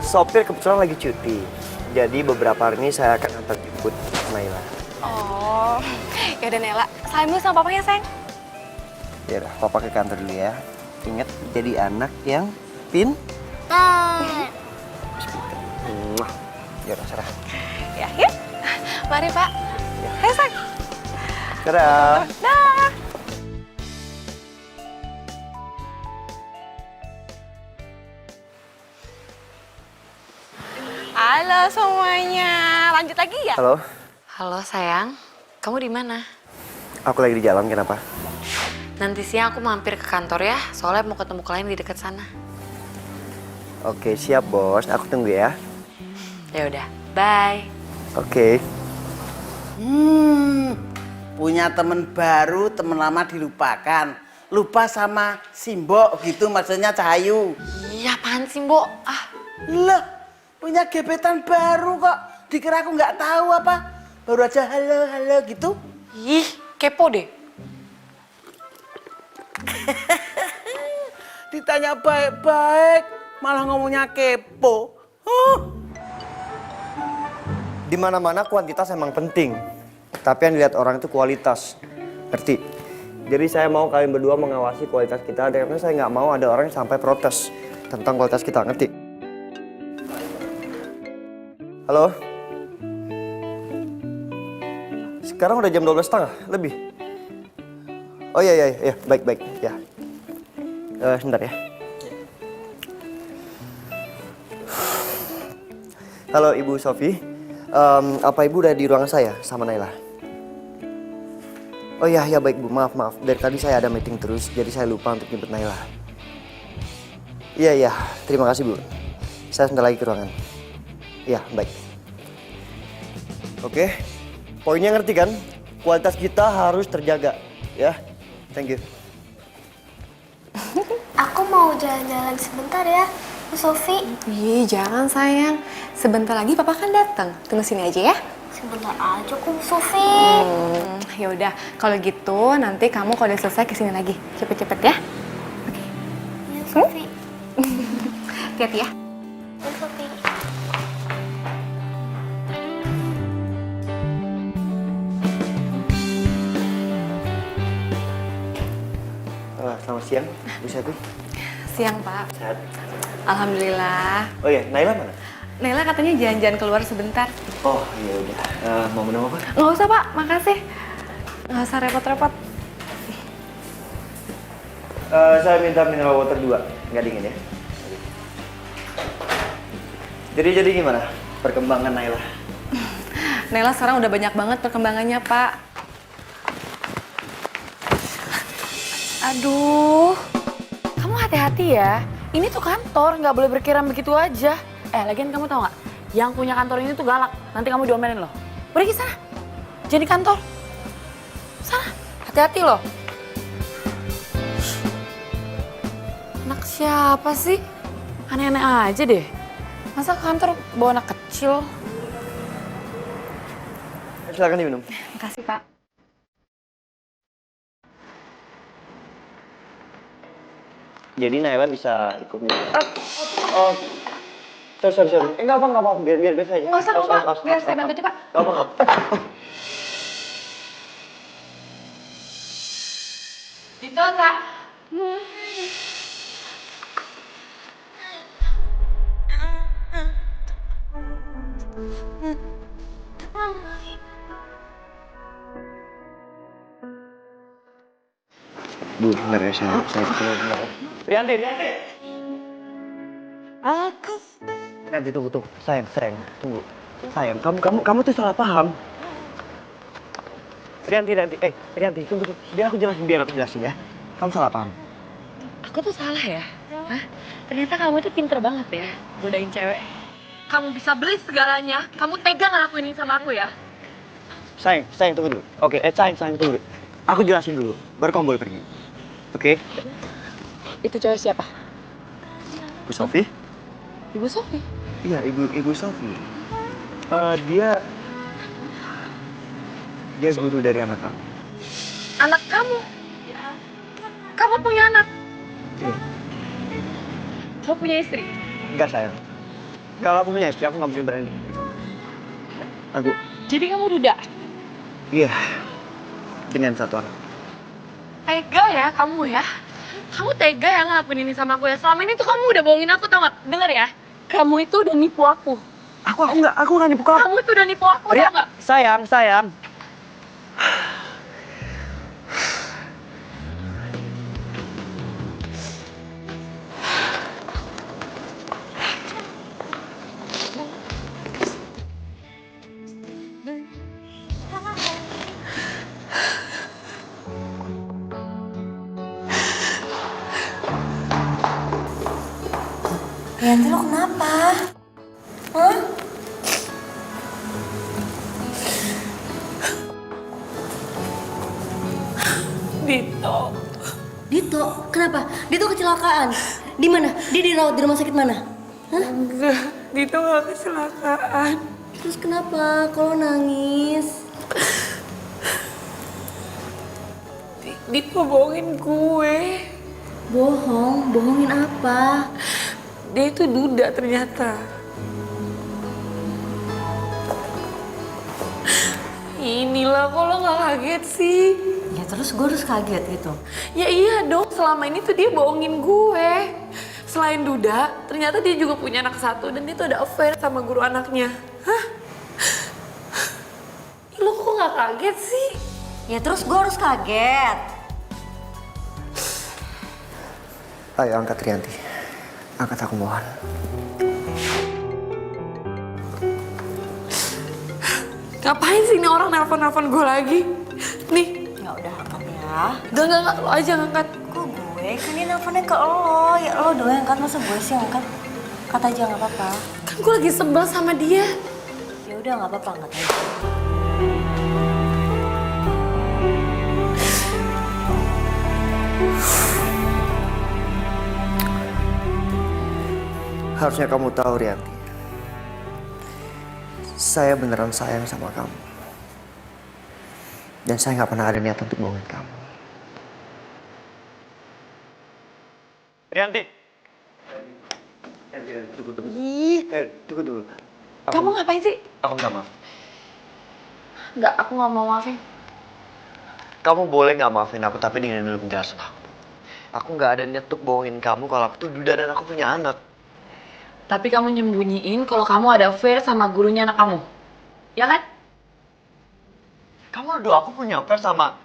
Sopir kebetulan lagi cuti. Jadi beberapa hari ini saya akan antar jemput Naila. Oh, ya udah Nela. Salim dulu sama papanya sayang. Ya udah, Papa ke kantor dulu ya. Ingat jadi anak yang Ya udah, serah. Ya, yuk. Mari Pak. Hai sayang. Dadah. Dah. Halo semuanya. Lanjut lagi ya? Halo, Halo sayang, kamu di mana? aku lagi di jalan, kenapa? Nanti siang aku mampir ke kantor ya, soalnya mau ketemu klien di dekat sana. Oke, siap bos. Aku tunggu ya. Ya udah, bye. Oke. Punya temen baru, temen lama dilupakan. Lupa sama Simbok gitu maksudnya Cahayu. Iya, apaan sih, Mbok? Lah, punya gebetan baru kok. Dikira aku nggak tahu apa? Baru aja halo gitu. Ih, kepo deh. Ditanya baik-baik, malah ngomongnya kepo. Di mana-mana kuantitas emang penting. Tapi yang dilihat orang itu kualitas. Ngerti? Jadi saya mau kalian berdua mengawasi kualitas kita. Karena saya nggak mau ada orang yang sampai protes tentang kualitas kita. Ngerti? Halo? Sekarang udah jam 12:30 lebih. Oh iya, baik, ya. Sebentar ya. Halo Ibu Sofi, apa Ibu udah di ruangan saya sama Naila? Oh iya baik Bu, maaf. Dari tadi saya ada meeting terus, jadi saya lupa untuk jemput Naila. Iya, terima kasih Bu. Saya sebentar lagi ke ruangan. Iya, baik. Oke, poinnya ngerti kan? Kualitas kita harus terjaga, ya. Thank you. Aku mau jalan-jalan sebentar ya, Bu Sofi. Ih, jangan sayang. Sebentar lagi papa kan datang. Tunggu sini aja ya. Sebentar aja kok, Bu Sofi. Ya udah, kalau gitu nanti kamu kalau udah selesai kesini lagi. Cepet-cepet ya. Ya, Sofi. Hati-hati ya. Bu Sofi. Selamat siang, Bu Selvi. Siang, Pak. Sehat. Alhamdulillah. Oh iya, Naila mana? Naila katanya jalan-jalan keluar sebentar. Oh iya udah. Mau minum apa? Nggak usah, Pak. Makasih. Nggak usah repot-repot. Saya minta mineral water 2, nggak dingin ya. Jadi gimana perkembangan Naila? Naila sekarang udah banyak banget perkembangannya, Pak. Aduh, kamu hati-hati ya. Ini tuh kantor, nggak boleh berkiraan begitu aja. Lagian kamu tau nggak? Yang punya kantor ini tuh galak. Nanti kamu diomelin loh. Pergi sana. Jangan di kantor. Sana, hati-hati loh. Anak siapa sih? Aneh-aneh aja deh. Masa ke kantor bawa anak kecil? Silakan diminum. Makasih, Pak. Jadi Naila bisa ikut minum. Oh, sorry. Enggak apa. Biar saya aja. Nggak usah, Pak. Biar saya bantu, Pak. Enggak apa. Dito, Kak. Bu, bentar ya saya bentar. Rianti. Rianti tunggu. Sayang, tunggu. Sayang, kamu tuh salah paham. Rianti, tunggu. Biar aku jelasin ya. Kamu salah paham. Aku tuh salah ya? Hah? Ternyata kamu itu pinter banget ya godain cewek. Kamu bisa beli segalanya, kamu tega ngelakuin ini sama aku ya? Sayang tunggu dulu. Oke, sayang tunggu. Aku jelasin dulu, baru kamu boleh pergi. Oke? Itu cewek siapa? Bu Sofi? Ibu Sofi. Iya, Ibu Sofi. Dia guru dari anak kamu. Anak kamu? Kamu punya anak? Iya. Kamu punya istri? Enggak sayang. Kalau aku punya istri, aku nggak mungkin berani. Aku. Jadi kamu duda? Iya. Dengan satu anak. Tega ya kamu ya? Kamu tega ya ngelakuin ini sama aku ya? Selama ini tuh kamu udah bohongin aku, tau gak? Dengar ya, kamu itu udah nipu aku. Aku nggak nipu kamu. Kamu itu udah nipu aku, tau gak? Sayang. Rianti, lo kenapa? Hah? Dito, kenapa? Dito kecelakaan. Di mana? Dia dirawat di rumah sakit mana? Hah? Enggak, Dito nggak kecelakaan. Terus kenapa? Kalau nangis? Dito bohongin gue. Bohongin apa? Dia itu duda ternyata. Inilah, kok lo nggak kaget sih? Ya terus gue harus kaget gitu. Ya iya dong, selama ini tuh dia bohongin gue. Selain duda, ternyata dia juga punya anak satu dan dia tuh ada affair sama guru anaknya. Hah? Lo kok nggak kaget sih? Ya terus gue harus kaget. Ayo angkat Rianti. Angkat, aku mohon. Ngapain sih ini orang nelpon-nelpon gue lagi? Nih. Ya udah angkat ya. Enggak, lo aja ngangkat. Kok gue? gue, kan dia nelfonnya ke lo. Ya lo doang yang angkat, masa gue sih yang angkat? Kata aja nggak apa-apa. Kan gue lagi sebel sama dia. Ya udah nggak apa-apa, angkat aja. Harusnya kamu tahu, Rianti. Saya beneran sayang sama kamu. Dan saya nggak pernah ada niat untuk bohongin kamu. Rianti. Tunggu dulu. Kamu ngapain sih? Aku minta maaf. Nggak, aku nggak mau maafin. Kamu boleh nggak maafin aku, tapi dengerin dulu penjelasan aku. Aku nggak ada niat untuk bohongin kamu kalau aku tuh duda dan aku punya anak. Tapi kamu nyembunyiin kalau kamu ada affair sama gurunya anak kamu. Ya kan? Kamu nuduh aku punya affair sama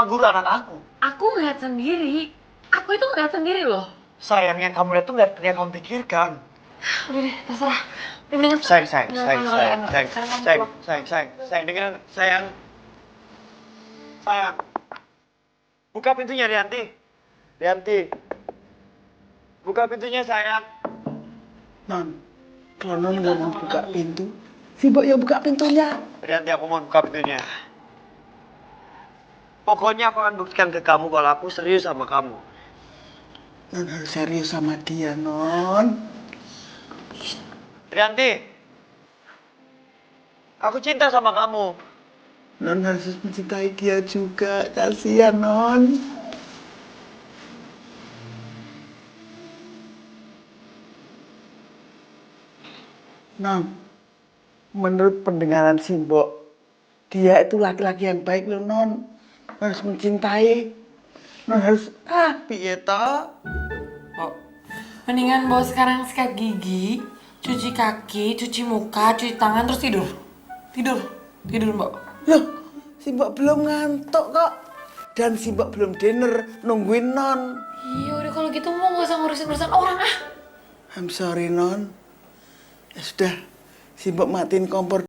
guru anak aku. Aku ngeliat sendiri. Aku itu ngeliat sendiri loh. Sayang, yang kamu lihat tuh nggak yang kamu pikirkan. Udah deh, terserah. Mendingan Sayang, dengar, sayang. Buka pintunya, Rianti. Buka pintunya, sayang. Non, kalau Non nggak mau buka pintu, si Mbok yang buka pintunya. Rianti, aku mau buka pintunya. Pokoknya aku akan buktikan ke kamu kalau aku serius sama kamu. Non harus serius sama dia, Non. Rianti, aku cinta sama kamu. Non harus mencintai dia juga. Kasihan, Non. Non, menurut pendengaran si Mbok, dia itu laki-laki yang baik loh, Non. Harus mencintai. Non harus, piye toh? Mendingan bawa sekarang sikat gigi, cuci kaki, cuci muka, cuci tangan, terus tidur. Tidur, Mbak. Loh, si Mbok belum ngantuk kok. Dan si Mbok belum dinner, nungguin Non. Iya udah kalau gitu mau gak usah ngurusin urusan orang ah. I'm sorry, Non. Ya sudah, si Mbok matiin kompor.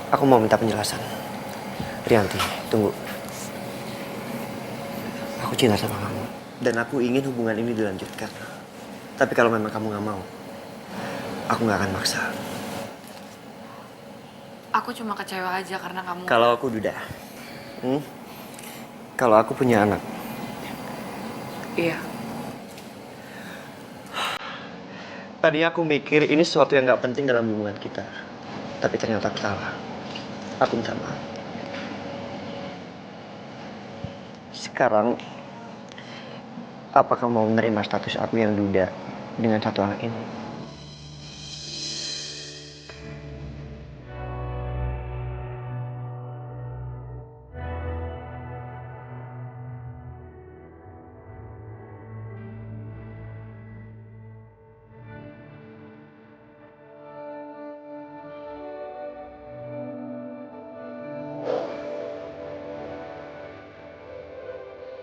Aku mau minta penjelasan. Rianti, tunggu. Aku cinta sama kamu. Dan aku ingin hubungan ini dilanjutkan. Tapi kalau memang kamu gak mau, aku gak akan maksa. Aku cuma kecewa aja karena kamu. Kalau aku duda, kalau aku punya anak. Iya. Tadi aku mikir ini sesuatu yang gak penting dalam hubungan kita. Tapi ternyata aku salah. Aku minta maaf. Sekarang, apakah mau menerima status aku yang duda dengan satu anak ini?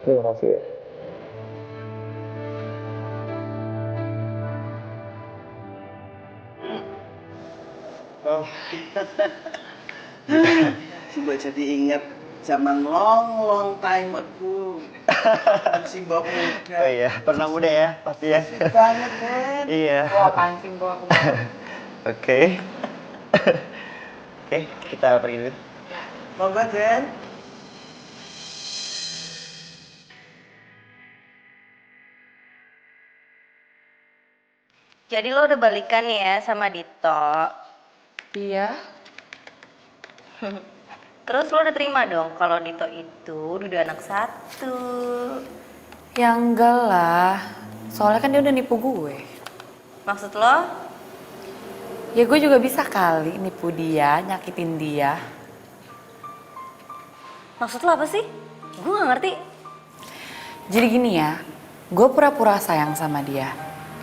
Terima kasih ya. Coba jadi ingat zaman long time ago. Si Mbok muda. Oh iya, pernah muda ya, pasti ya. Banget, Ben. Iya. Wah, apaan sih, Bo? Aku mau. Oke. Oke, kita pergi dulu. Monggo, Ben. Jadi lo udah balikan ya sama Dito? Iya. Terus lo udah terima dong kalau Dito itu udah anak satu? Ya enggak lah. Soalnya kan dia udah nipu gue. Maksud lo? Ya gue juga bisa kali nipu dia, nyakitin dia. Maksud lo apa sih? Gue gak ngerti. Jadi gini ya, gue pura-pura sayang sama dia.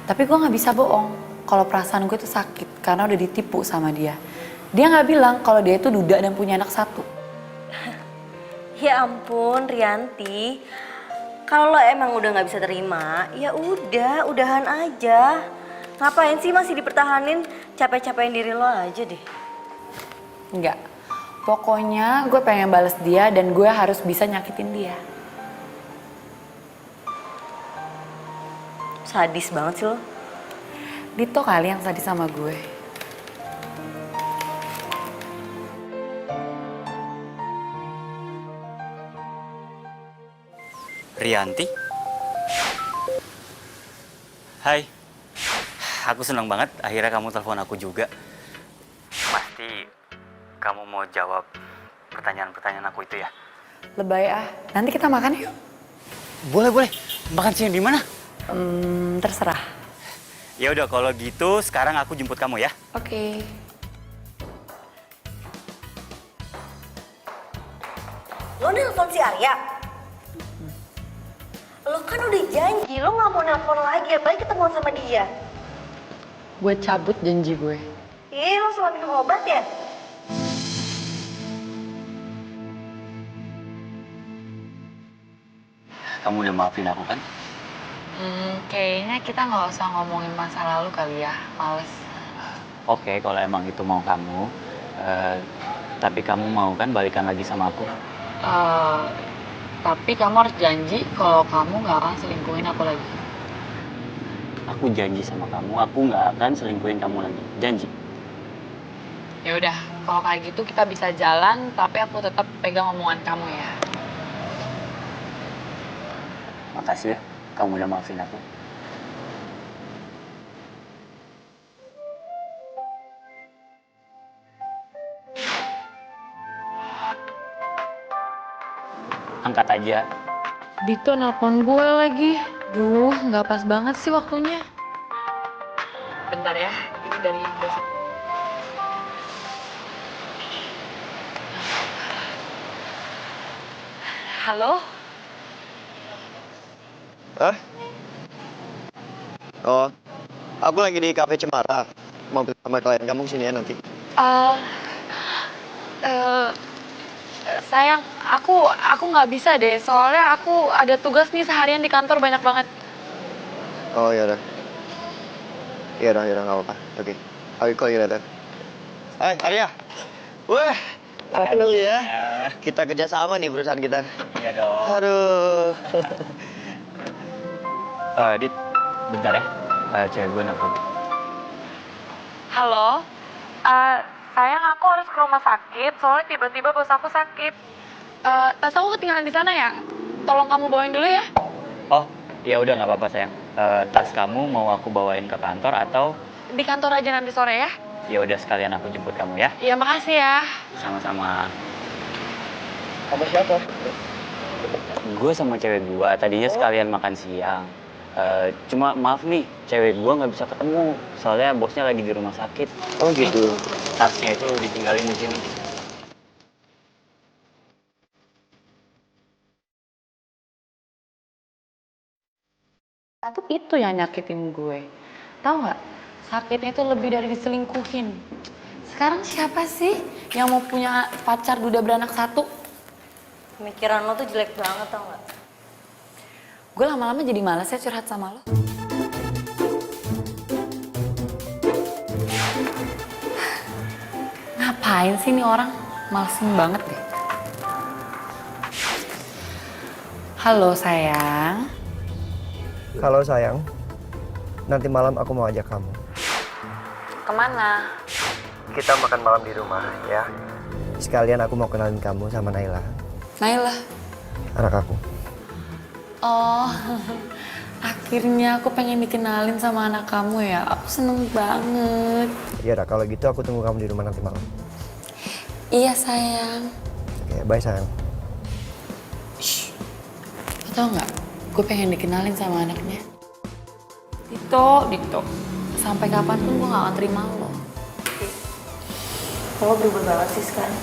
Tapi gue gak bisa bohong kalau perasaan gue tuh sakit karena udah ditipu sama dia. Dia gak bilang kalau dia itu duda dan punya anak satu. Ya ampun, Rianti. Kalau lo emang udah gak bisa terima, ya udah, udahan aja. Ngapain sih masih dipertahanin? Capek-capekin diri lo aja deh. Enggak. Pokoknya gue pengen bales dia dan gue harus bisa nyakitin dia. Sadis banget sih lo. Dito kali yang sadis sama gue. Rianti? Hai. Aku senang banget akhirnya kamu telepon aku juga. Pasti kamu mau jawab pertanyaan-pertanyaan aku itu ya? Lebay ah. Nanti kita makan yuk. Boleh. Makan siang di mana? Terserah. Ya udah kalau gitu sekarang aku jemput kamu ya. Oke. Lo nelpon si Arya? Lo kan udah janji, lo gak mau nelpon lagi, apalagi ketemuan sama dia. Gue cabut janji gue. Lo selalu minum obat ya? Kamu udah maafin aku kan? Kayaknya kita nggak usah ngomongin masa lalu kali ya, males. Oke, kalau emang itu mau kamu. Tapi kamu mau kan balikan lagi sama aku? Tapi kamu harus janji kalau kamu nggak akan selingkuhin aku lagi. Aku janji sama kamu, aku nggak akan selingkuhin kamu lagi. Janji. Ya udah, kalau kayak gitu kita bisa jalan, tapi aku tetap pegang omongan kamu ya. Makasih ya, kamu udah maafin aku. Angkat aja. Dito nelpon gue lagi. Duh, nggak pas banget sih waktunya. Bentar ya, ini dari besok. Halo? Hah? Oh, aku lagi di Cafe Cemara. Mau sama klien kamu sini ya nanti. Sayang, aku nggak bisa deh. Soalnya aku ada tugas nih seharian di kantor banyak banget. Oh, yaudah. Yaudah, nggak apa-apa. Oke, I'll call you later. Hai, Arya. Wah, halo ya. Kita kerja sama nih perusahaan kita. Iya dong. Aduh. Dit, bentar ya. Cewek gue nelfon. Halo, sayang aku harus ke rumah sakit. Soalnya tiba-tiba bos aku sakit. Tas aku ketinggalan di sana ya. Tolong kamu bawain dulu ya. Oh, ya udah nggak apa-apa sayang. Tas kamu mau aku bawain ke kantor atau? Di kantor aja nanti sore ya. Ya udah sekalian aku jemput kamu ya. Iya makasih ya. Sama-sama. Sama siapa? Gue sama cewek gue tadinya sekalian makan siang. Cuma maaf nih, cewek gue nggak bisa ketemu. Soalnya bosnya lagi di rumah sakit. Oh gitu. Tasnya itu ditinggalin di sini. Tuh itu yang nyakitin gue. Tahu nggak? Sakitnya itu lebih dari diselingkuhin. Sekarang siapa sih yang mau punya pacar duda beranak satu? Pemikiran lo tuh jelek banget tau gak? Gue lama-lama jadi malas ya curhat sama lo. Ngapain sih nih orang? Malesin banget deh. Halo sayang. Halo sayang, nanti malam aku mau ajak kamu. Kemana? Kita makan malam di rumah ya. Sekalian aku mau kenalin kamu sama Naila, Naila. anak aku. Oh, akhirnya aku pengen dikenalin sama anak kamu ya. Aku seneng banget. Ya udah kalau gitu aku tunggu kamu di rumah nanti malam. Iya sayang. Oke, bye sayang. Lo tau nggak? Gue pengen dikenalin sama anaknya. Dito. Sampai kapanpun gue gak akan terima lo. Lo berubah banget sih sekarang.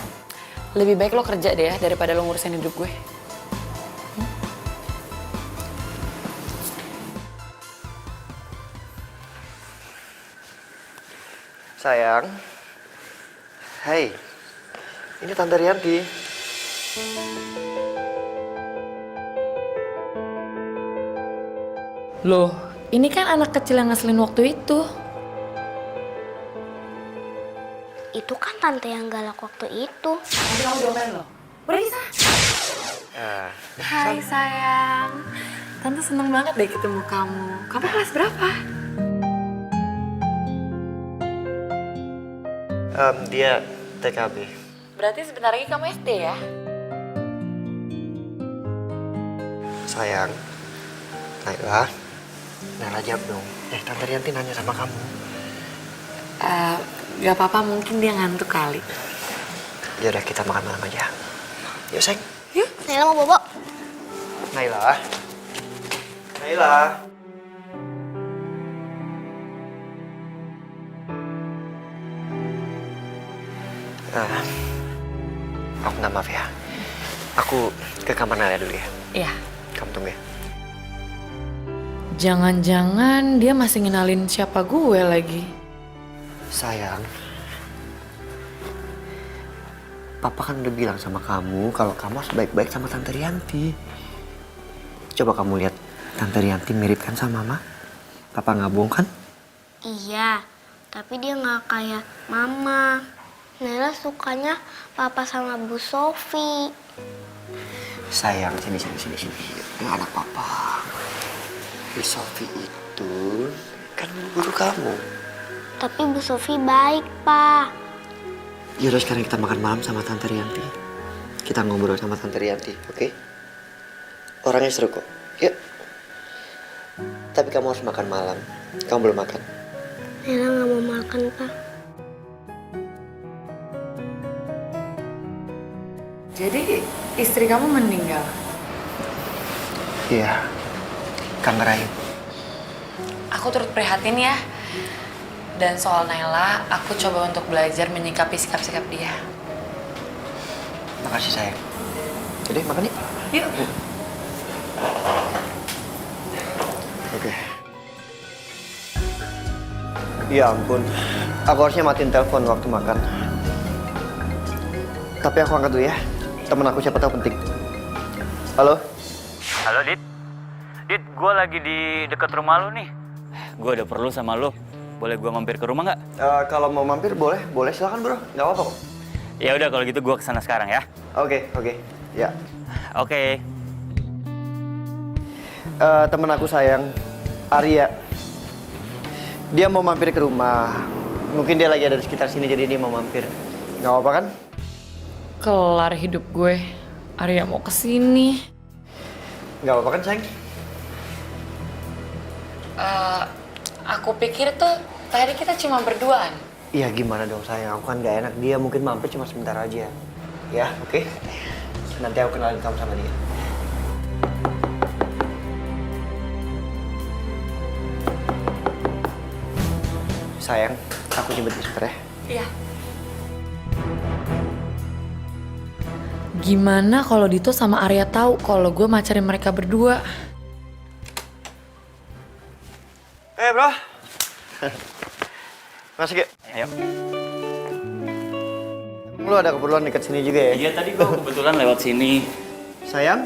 Lebih baik lo kerja deh ya daripada lo ngurusin hidup gue. Sayang. Hai. Ini Tante Rianti. Loh, ini kan anak kecil yang ngeselin waktu itu. Itu kan tante yang galak waktu itu. Nanti kamu diomelin lo. Pergi sana. Hai sayang. Tante seneng banget deh ketemu kamu. Kamu kelas berapa? Dia TKB. Berarti sebentar lagi kamu SD ya? Sayang. Naila jawab dong. Tante Rianti nanya sama kamu. Gak apa-apa, mungkin dia ngantuk kali. Ya udah kita makan malam aja. Yuk sayang. Yuk. Naila mau bobo. Naila. Aku minta maaf ya. Aku ke kamar Naila dulu ya. Iya. Kamu tunggu ya. Jangan-jangan dia masih ngenalin siapa gue lagi. Sayang. Papa kan udah bilang sama kamu kalau kamu harus baik-baik sama Tante Rianti. Coba kamu lihat Tante Rianti mirip kan sama Mama? Papa nggak bohong kan? Iya, tapi dia nggak kayak mama. Naila sukanya papa sama Bu Sofi. Sayang, sini. Ini anak papa. Bu Sofi itu kan guru kamu. Tapi Bu Sofi baik, Pak. Yaudah sekarang kita makan malam sama Tante Rianti. Kita ngobrol sama Tante Rianti, oke? Orangnya seru kok. Yuk. Tapi kamu harus makan malam. Kamu belum makan. Naila nggak mau makan, Pak. Jadi istri kamu meninggal? Iya. Kanker rahim. Aku turut prihatin ya. Dan soal Naila, aku coba untuk belajar menyikapi sikap-sikap dia. Makasih sayang. Jadi makan yuk. Yuk. Oke. Ya ampun. Aku harusnya matiin telepon waktu makan. Tapi aku angkat dulu ya. Temen aku siapa tahu penting. Halo? Halo, Dit. Dit, gue lagi di dekat rumah lu nih. Gue ada perlu sama lu. Boleh gue mampir ke rumah nggak? Kalau mau mampir boleh silakan bro. Nggak apa-apa kok. Ya udah kalau gitu gue kesana sekarang ya. Oke. Ya. Oke. Temen aku sayang, Arya. Dia mau mampir ke rumah. Mungkin dia lagi ada di sekitar sini jadi dia mau mampir. Nggak apa-apa kan? Kelar hidup gue. Arya mau kesini. Nggak apa-apa kan sayang? Aku pikir tuh tadi kita cuma berduaan. Iya gimana dong sayang, aku kan nggak enak. Dia mungkin mampir cuma sebentar aja. Ya, oke? Nanti aku kenalin kamu sama dia. Sayang, aku jemput di super ya. Iya. Gimana kalau Dito sama Arya tahu kalau gue macarin mereka berdua? Bro. Masuk yuk. Ayo. Lu ada keperluan dekat sini juga ya? Iya, tadi gue kebetulan lewat sini. Sayang?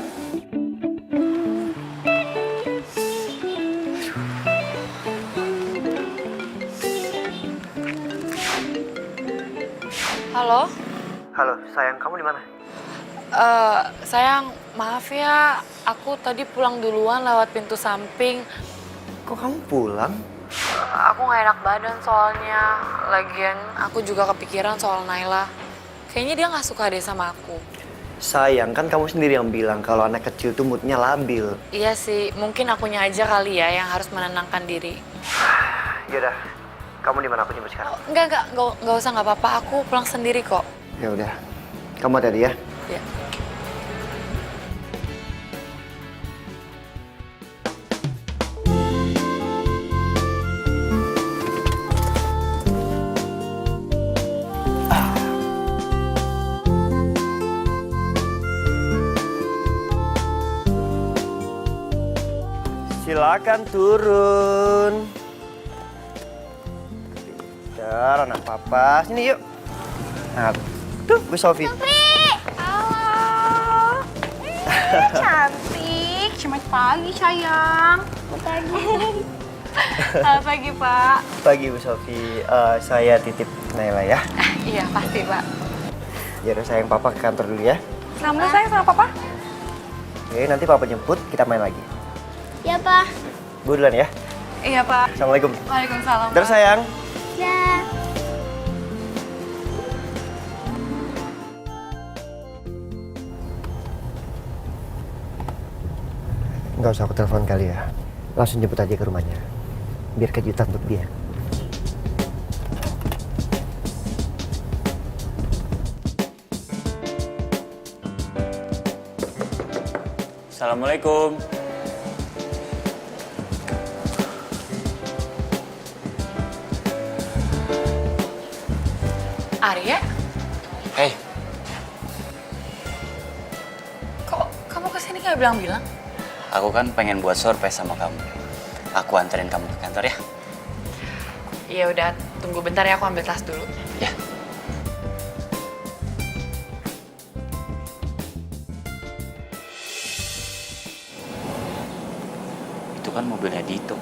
Halo? Halo, sayang, kamu di mana? Sayang, maaf ya, aku tadi pulang duluan lewat pintu samping. Kok kamu pulang? Aku gak enak badan soalnya. Lagian aku juga kepikiran soal Naila. Kayaknya dia gak suka deh sama aku. Sayang, kan kamu sendiri yang bilang kalau anak kecil tuh moodnya labil. Iya sih, mungkin akunya aja kali ya yang harus menenangkan diri. Yaudah, kamu di mana? Aku jemput sekarang. Enggak usah, nggak apa-apa. Aku pulang sendiri kok. Ya udah, kamu hati-hati ya. Ya. Silakan turun. Pintar anak papa. Sini yuk. Nah, tuh Bu Sofi. Halo. Cantik. Selamat pagi, sayang. Selamat pagi. Selamat pagi, Pak. Pagi Bu Sofi. Saya titip Naila ya. Iya, pasti, Pak. Ya udah sayang, papa ke kantor dulu ya. Selamat sayang sama papa. Oke, nanti papa jemput, kita main lagi. Ya, Pak. Bu duluan ya. Iya, Pak. Assalamualaikum. Waalaikumsalam, Bentar sayang. Ya. Nggak usah aku telepon kali ya. Langsung jemput aja ke rumahnya. Biar kejutan untuk dia. Assalamualaikum. Arya, Hei, kok kamu kesini nggak bilang-bilang? aku kan pengen buat surprise sama kamu. Aku anterin kamu ke kantor ya. Ya udah, tunggu bentar ya, aku ambil tas dulu. Ya. Itu kan mobilnya Dito.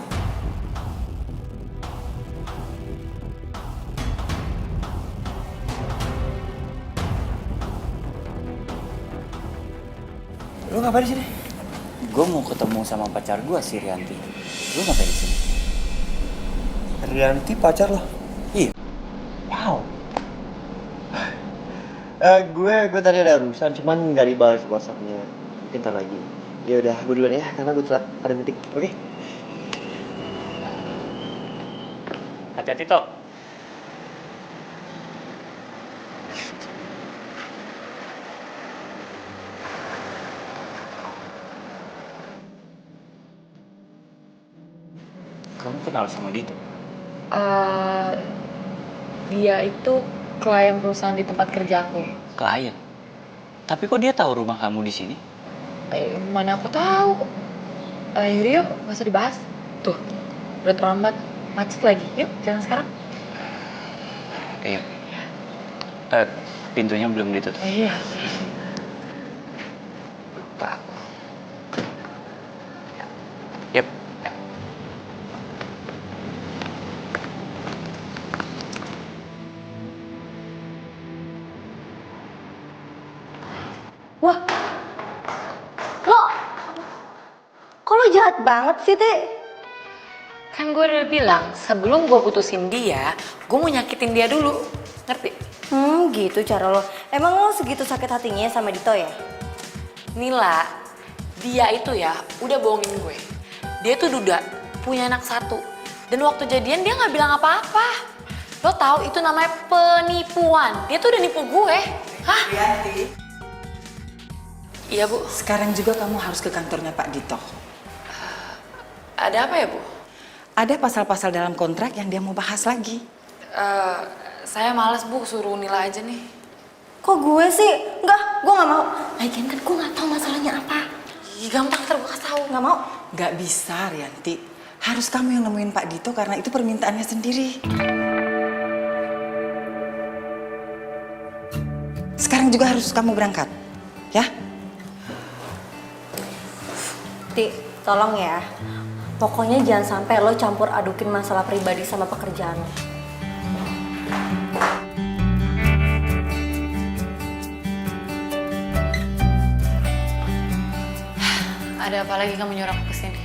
Lu ngapain di sini? Gue mau ketemu sama pacar gue si Rianti. Lu ngapain di sini? Rianti pacar lo? Iya. Wow. Gue tadi ada urusan, cuman nggak dibalas WhatsApp-nya. Mungkin ntar lagi. Ya udah, gue duluan ya, karena gue telat ada meeting. Oke? Hati-hati Tok. Kamu kenal sama Dito? Dia itu klien perusahaan di tempat kerja aku. Klien. Tapi kok dia tahu rumah kamu di sini? Mana aku tahu. Yaudah yuk, nggak usah dibahas. Tuh, udah terlambat, macet lagi. Yuk, jalan sekarang. Ayo. Pintunya belum ditutup. Iya. Lupa aku. Yep. Wah, kok lo jahat banget sih, Teh? Kan gue udah bilang, sebelum gue putusin dia, gue mau nyakitin dia dulu. Ngerti? Gitu cara lo. Emang lo segitu sakit hatinya sama Dito ya? Nila, dia itu ya udah bohongin gue. Dia tuh duda, punya anak satu. Dan waktu jadian dia nggak bilang apa-apa. Lo tahu itu namanya penipuan. Dia tuh udah nipu gue. Hah? Rianti, Iya, Bu. sekarang juga kamu harus ke kantornya Pak Dito. Ada apa ya, Bu? Ada pasal-pasal dalam kontrak yang dia mau bahas lagi. Saya males, Bu, suruh Nila aja nih. Kok gue sih? Enggak, gue gak mau. Lagian kan gue gak tahu masalahnya apa. Ih, gampang, ntar gue kasih tahu. Gak mau. Gak bisa, Rianti. Harus kamu yang nemuin Pak Dito karena itu permintaannya sendiri. Sekarang juga harus kamu berangkat, ya? Ti, tolong ya. Pokoknya jangan sampai lo campur adukin masalah pribadi sama pekerjaan lo. Ada apa lagi kamu nyuruh aku kesini?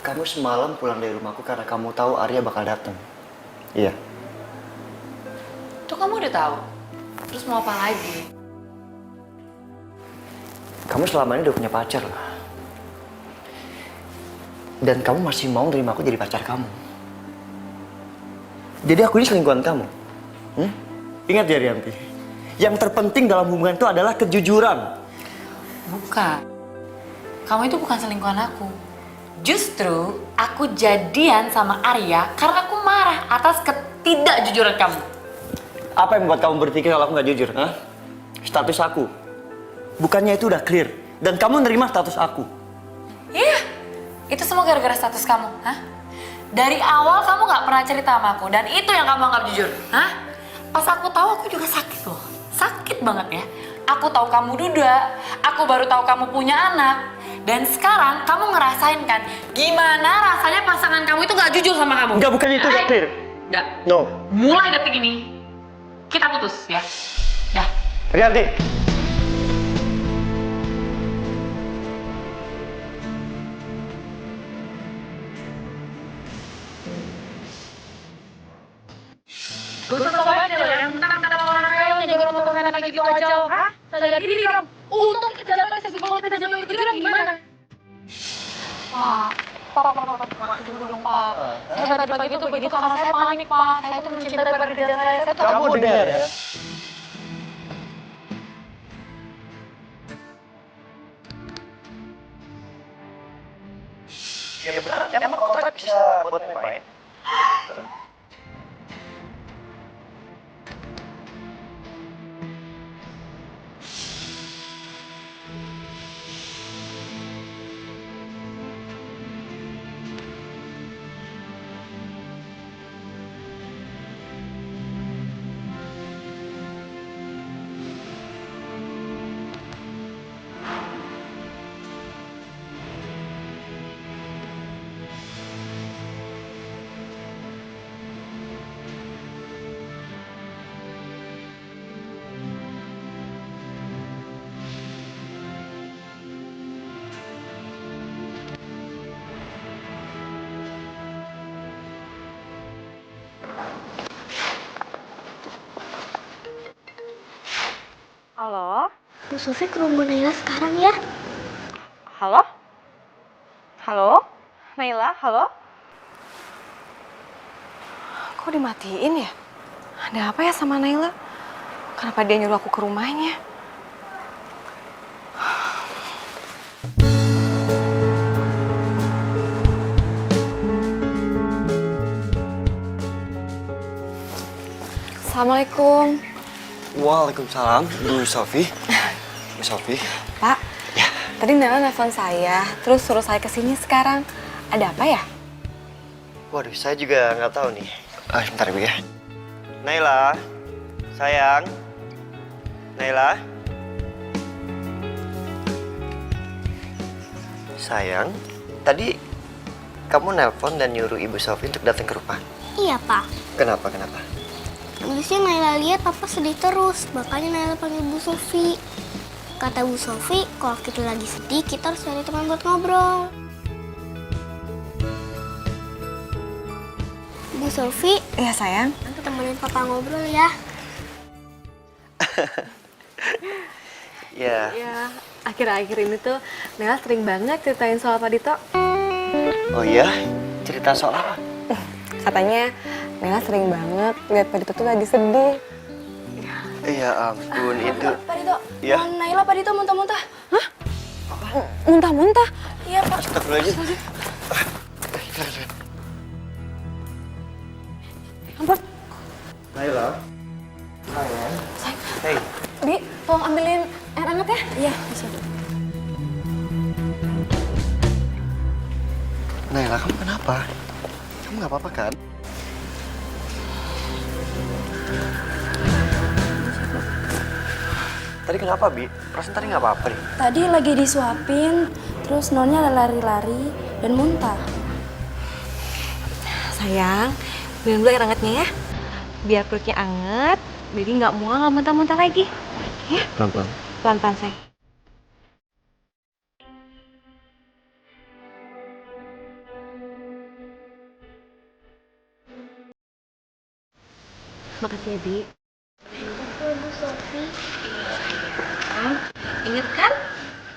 Kamu semalam pulang dari rumahku karena kamu tahu Arya bakal datang. Iya. Tuh kamu udah tahu. Terus mau apa lagi? Kamu selama ini udah punya pacar lah. Dan kamu masih mau nerima aku jadi pacar kamu. Jadi aku ini selingkuhan kamu. Ingat ya Rianti, yang terpenting dalam hubungan itu adalah kejujuran. Bukan. Kamu itu bukan selingkuhan aku. Justru aku jadian sama Arya karena aku marah atas ketidakjujuran kamu. Apa yang membuat kamu berpikir kalau aku nggak jujur? Hah? Status aku. Bukannya itu udah clear. Dan kamu nerima status aku. Iya, itu semua gara-gara status kamu. Hah? Dari awal kamu nggak pernah cerita sama aku. Dan itu yang kamu anggap jujur. Hah? Pas aku tahu aku juga sakit loh. Sakit banget ya. Aku tahu kamu duda. Aku baru tahu kamu punya anak. Dan sekarang kamu ngerasain kan gimana rasanya pasangan kamu itu gak jujur sama kamu? Enggak, bukan itu, clear. Enggak. No. Mulai detik ini, kita putus ya. Ya. Rianti. Gak usah sok aja loh, yang mentang-mentang orang kaya lo jaga rumah tangga lagi gitu aja lo. Hah? Sadar diri dong. Untung kita jatuh sesi kalau kita jatuh itu kan gimana? Pak, tunggu dong Pak. Saya tadi pagi itu begitu karena saya panik Pak. Saya itu mencintai pekerjaan saya. Saya tuh Kamu dengar ya? Ya benar, emang kontrak bisa buat main. Halo? Bu Sofi ke rumah Naila sekarang ya. Halo? Halo? Naila, halo? Kok dimatiin ya? Ada apa ya sama Naila? Kenapa dia nyuruh aku ke rumahnya? Assalamualaikum. Waalaikumsalam, Bu Sofi. Bu Sofi. Pak, Ya. tadi Naila nelfon saya, terus suruh saya kesini sekarang. Ada apa ya? Waduh, saya juga nggak tahu nih. Bentar Bu ya. Naila, sayang. Naila. Sayang, tadi kamu nelpon dan nyuruh Ibu Sofi untuk datang ke rumah. Iya Pak. Kenapa? Habisnya Naila lihat Papa sedih terus, makanya Naila panggil Bu Sofi. Kata Bu Sofi, kalau kita lagi sedih, kita harus cari teman buat ngobrol. Bu Sofi, Iya sayang. temenin Papa ngobrol ya. Ya. Ya, akhir-akhir ini tuh Naila sering banget ceritain soal Pak Dito. Oh iya? Cerita soal apa? Katanya Naila sering banget lihat Pak Dito tuh lagi sedih. Ya ampun, itu. Pak Dito, Ya. Naila Pak Dito muntah-muntah. Hah? Muntah-muntah. Iya Pak. Astagfirullahaladzim. Ampun. Naila. Hey. Di, tolong ambilin air hangat ya. Iya, bisa. Naila, kamu kenapa? Kamu nggak apa-apa kan? Tadi kenapa, Bi? Perasaan tadi nggak apa-apa deh. Tadi lagi disuapin, terus nonnya lari-lari dan muntah. Sayang, minum dulu air hangatnya ya. Biar perutnya anget, jadi nggak mual, nggak muntah-muntah lagi. Ya, Pelan-pelan. pelan-pelan sayang. Makasih ya, Bi. Makasih ya, Bu Sofi. Ingat kan?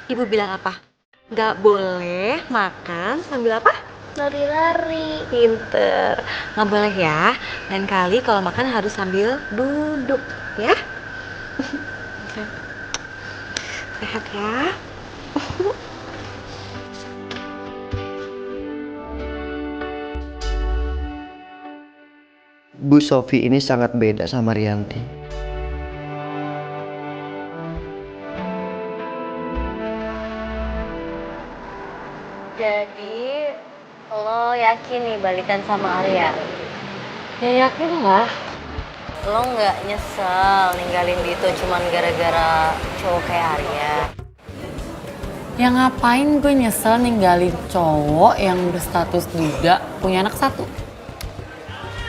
Ibu bilang apa? Nggak boleh makan sambil apa? Lari-lari. Pinter. Nggak boleh ya. Lain kali kalau makan harus sambil duduk, ya? Sehat ya. Bu Sofi ini sangat beda sama Rianti. Jadi, lo yakin nih balikan sama Arya? Ya yakin lah. Lo nggak nyesel ninggalin Dito cuman gara-gara cowok kayak Arya? Ya ngapain gue nyesel ninggalin cowok yang berstatus duda punya anak satu?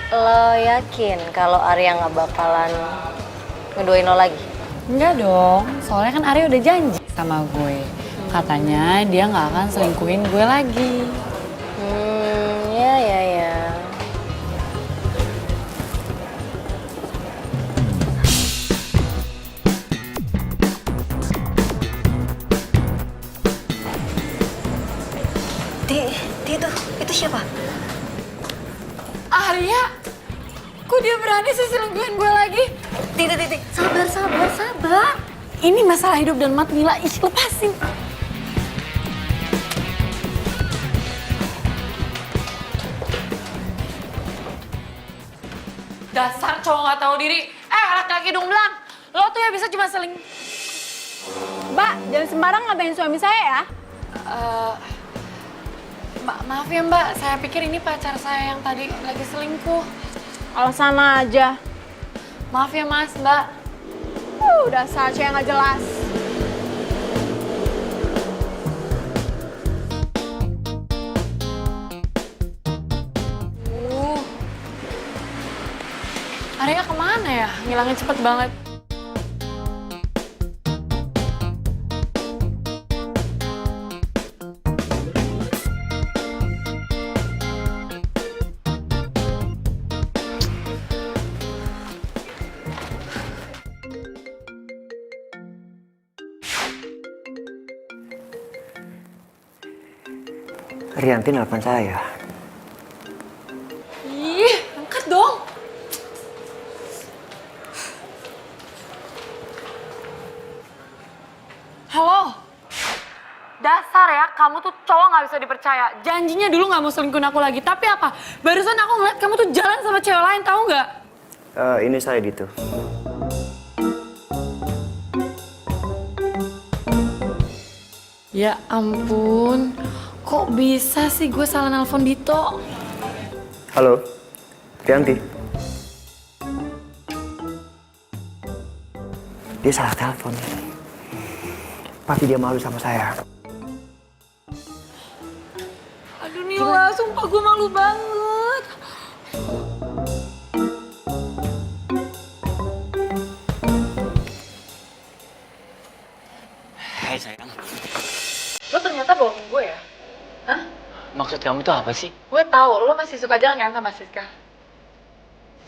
Lo yakin kalau Arya nggak bakalan ngeduain lo lagi? Enggak dong, soalnya kan Arya udah janji sama gue. Katanya dia nggak akan selingkuhin gue lagi. Ya. Di itu siapa? Arya? Kok dia berani sih selingkuhin gue lagi? Titik, sabar. Ini masalah hidup dan mati, Mila. Ih, lepasin. Dasar cowok gak tahu diri. Laki-laki hidung belang. Lo tuh ya bisa cuma Mbak, jangan sembarang ngatain suami saya ya. Maaf ya Mbak, saya pikir ini pacar saya yang tadi lagi selingkuh. Alasan aja. Maaf ya Mas, Mbak. Dasar cewek nggak jelas. Arya kemana ya? Ngilangnya cepet banget. Rianti nelfon saya. Ih, angkat dong. Halo. Dasar ya, kamu tuh cowok nggak bisa dipercaya. Janjinya dulu nggak mau selingkuhin aku lagi. Tapi apa? Barusan aku ngeliat kamu tuh jalan sama cewek lain, tahu nggak? Ini saya Dito. Ya ampun, kok bisa sih gue salah nelpon Dito? Halo, Rianti. Dia salah telepon. Pasti dia malu sama saya. Aduh Nila, sumpah gue malu banget. Hai sayang. Lo ternyata bohongin gue ya? Hah? Maksud kamu itu apa sih? Gue tahu lo masih suka jalan kan sama Siska?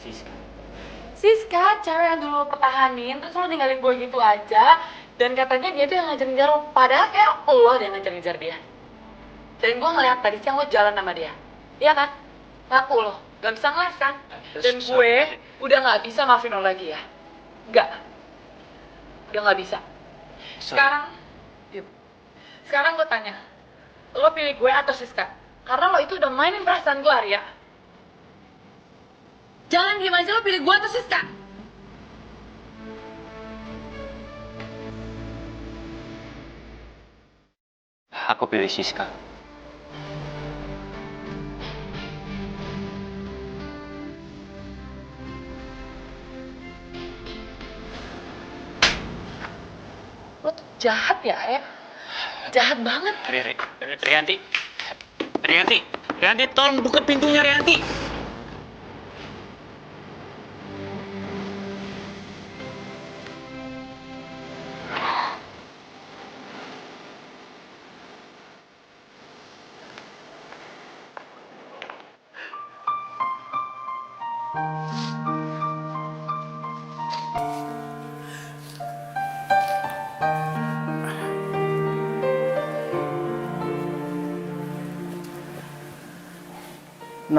Siska. Siska, cewek yang dulu lo pertahanin, terus lo ninggalin gue gitu aja. Dan katanya dia tuh yang ngajar-ngajar lo, padahal kayak lo yang ngajar-ngajar dia. Dan gue ngeliat tadi siang lo jalan sama dia. Iya kan? Ngaku lo, gak bisa ngeles kan? Dan gue udah gak bisa maafin lo lagi ya. Gak. Udah gak bisa. Sekarang, sekarang gue tanya, lo pilih gue atau Siska? Karena lo itu udah mainin perasaan gue, Arya. Jangan diem aja, lo pilih gue atau Siska? Aku pilih Siska. Lo tuh jahat ya? Jahat banget. Rianti, tolong buka pintunya Rianti.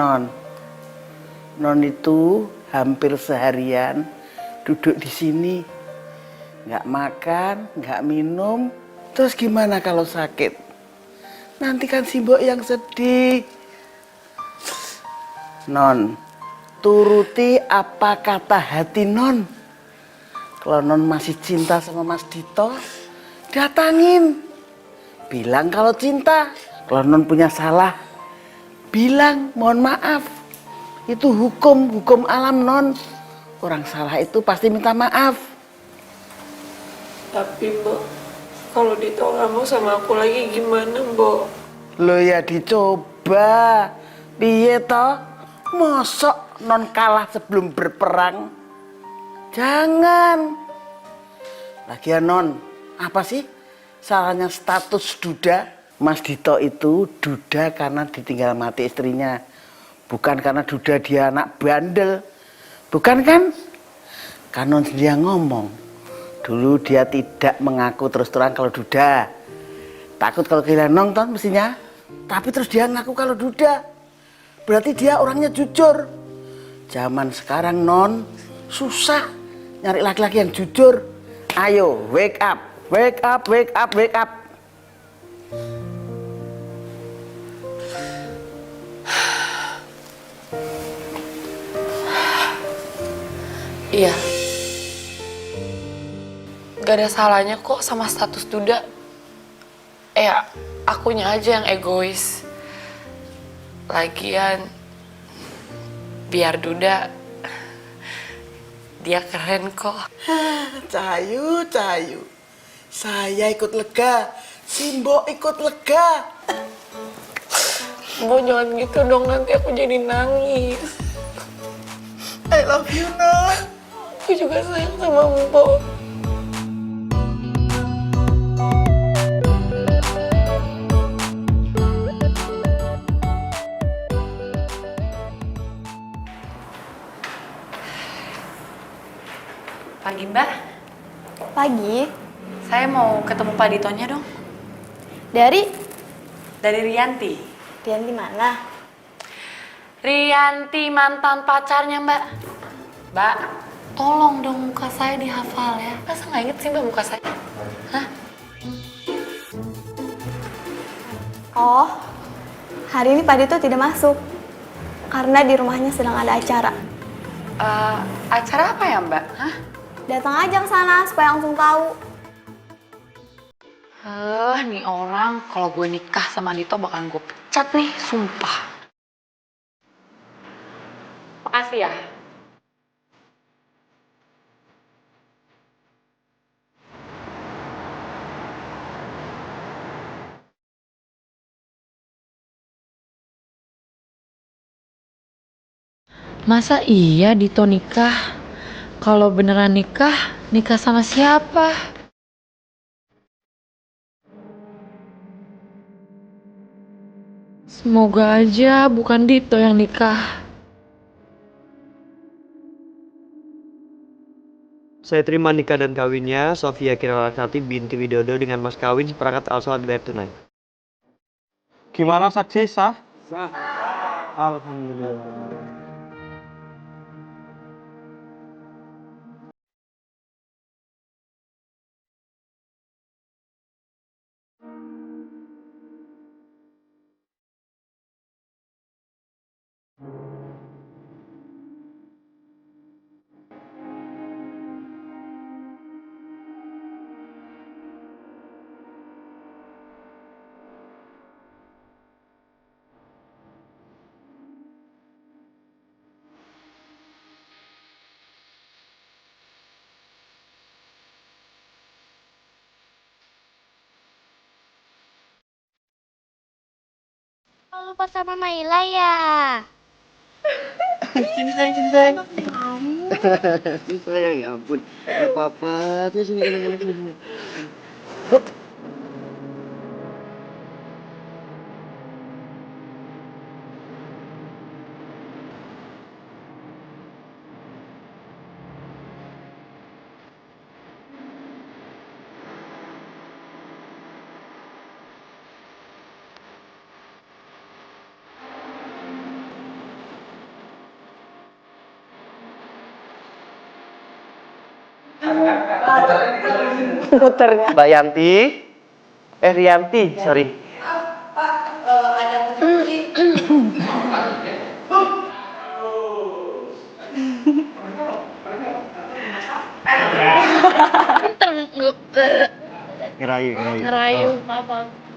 Non, Non itu hampir seharian duduk di sini. Nggak makan, nggak minum. Terus gimana kalau sakit? Nanti kan si Mbok yang sedih. Non, turuti apa kata hati Non. Kalau Non masih cinta sama Mas Dito, datangin. Bilang kalau cinta. Kalau Non punya salah, bilang mohon maaf. Itu hukum alam Non. Orang salah itu pasti minta maaf. Tapi Mbok, kalau Dito nggak mau sama aku lagi gimana Mbok? Lo ya dicoba. Piye toh? Mosok Non kalah sebelum berperang? Jangan. Lagian Non, apa sih salahnya status duda? Mas Dito itu duda karena ditinggal mati istrinya. Bukan karena duda dia anak bandel. Bukan kan? Kan Non sendiri yang ngomong. Dulu dia tidak mengaku terus terang kalau duda. Takut kalau kehilangan nonton mestinya. Tapi terus dia ngaku kalau duda. Berarti dia orangnya jujur. Zaman sekarang Non susah nyari laki-laki yang jujur. Ayo wake up, wake up, wake up, wake up. Iya. Gak ada salahnya kok sama status duda. Akunya aja yang egois. Lagian, biar duda, dia keren kok. Cahayu, Cahayu. Saya ikut lega, Simbo ikut lega. Mbok jangan gitu dong, nanti aku jadi nangis. I love you, Non. Aku juga sayang sama Mbok. Pagi Mbak, Pagi, saya mau ketemu Pak Ditonya dong. dari Dari Rianti. Rianti mana? Rianti mantan pacarnya Mbak. Mbak, tolong dong muka saya dihafal ya. Masa nggak inget sih Mbak muka saya? Hah? Oh, hari ini Pak Dito tidak masuk. Karena di rumahnya sedang ada acara. Acara apa ya Mbak? Hah? Datang aja ke sana supaya langsung tahu. Nih orang kalau gue nikah sama Dito bakalan gue pecat nih, sumpah. Makasih ya. Masa iya Dito nikah? Kalau beneran nikah, nikah sama siapa? Semoga aja bukan Dito yang nikah. Saya terima nikah dan kawinnya Sofia Kirarasati binti Widodo dengan mas kawin seperangkat al-sholat bayar tunai. Gimana saksi sah? Sah. Alhamdulillah. Kalau lupa sama Naila ya? Sini sayang, sini sayang. Sini sayang, ya ampun. Gak apa-apa. Sini, sini. Muternya. Mbak Yanti. Rianti, sorry. Ngerayu. Ngerayu, maaf.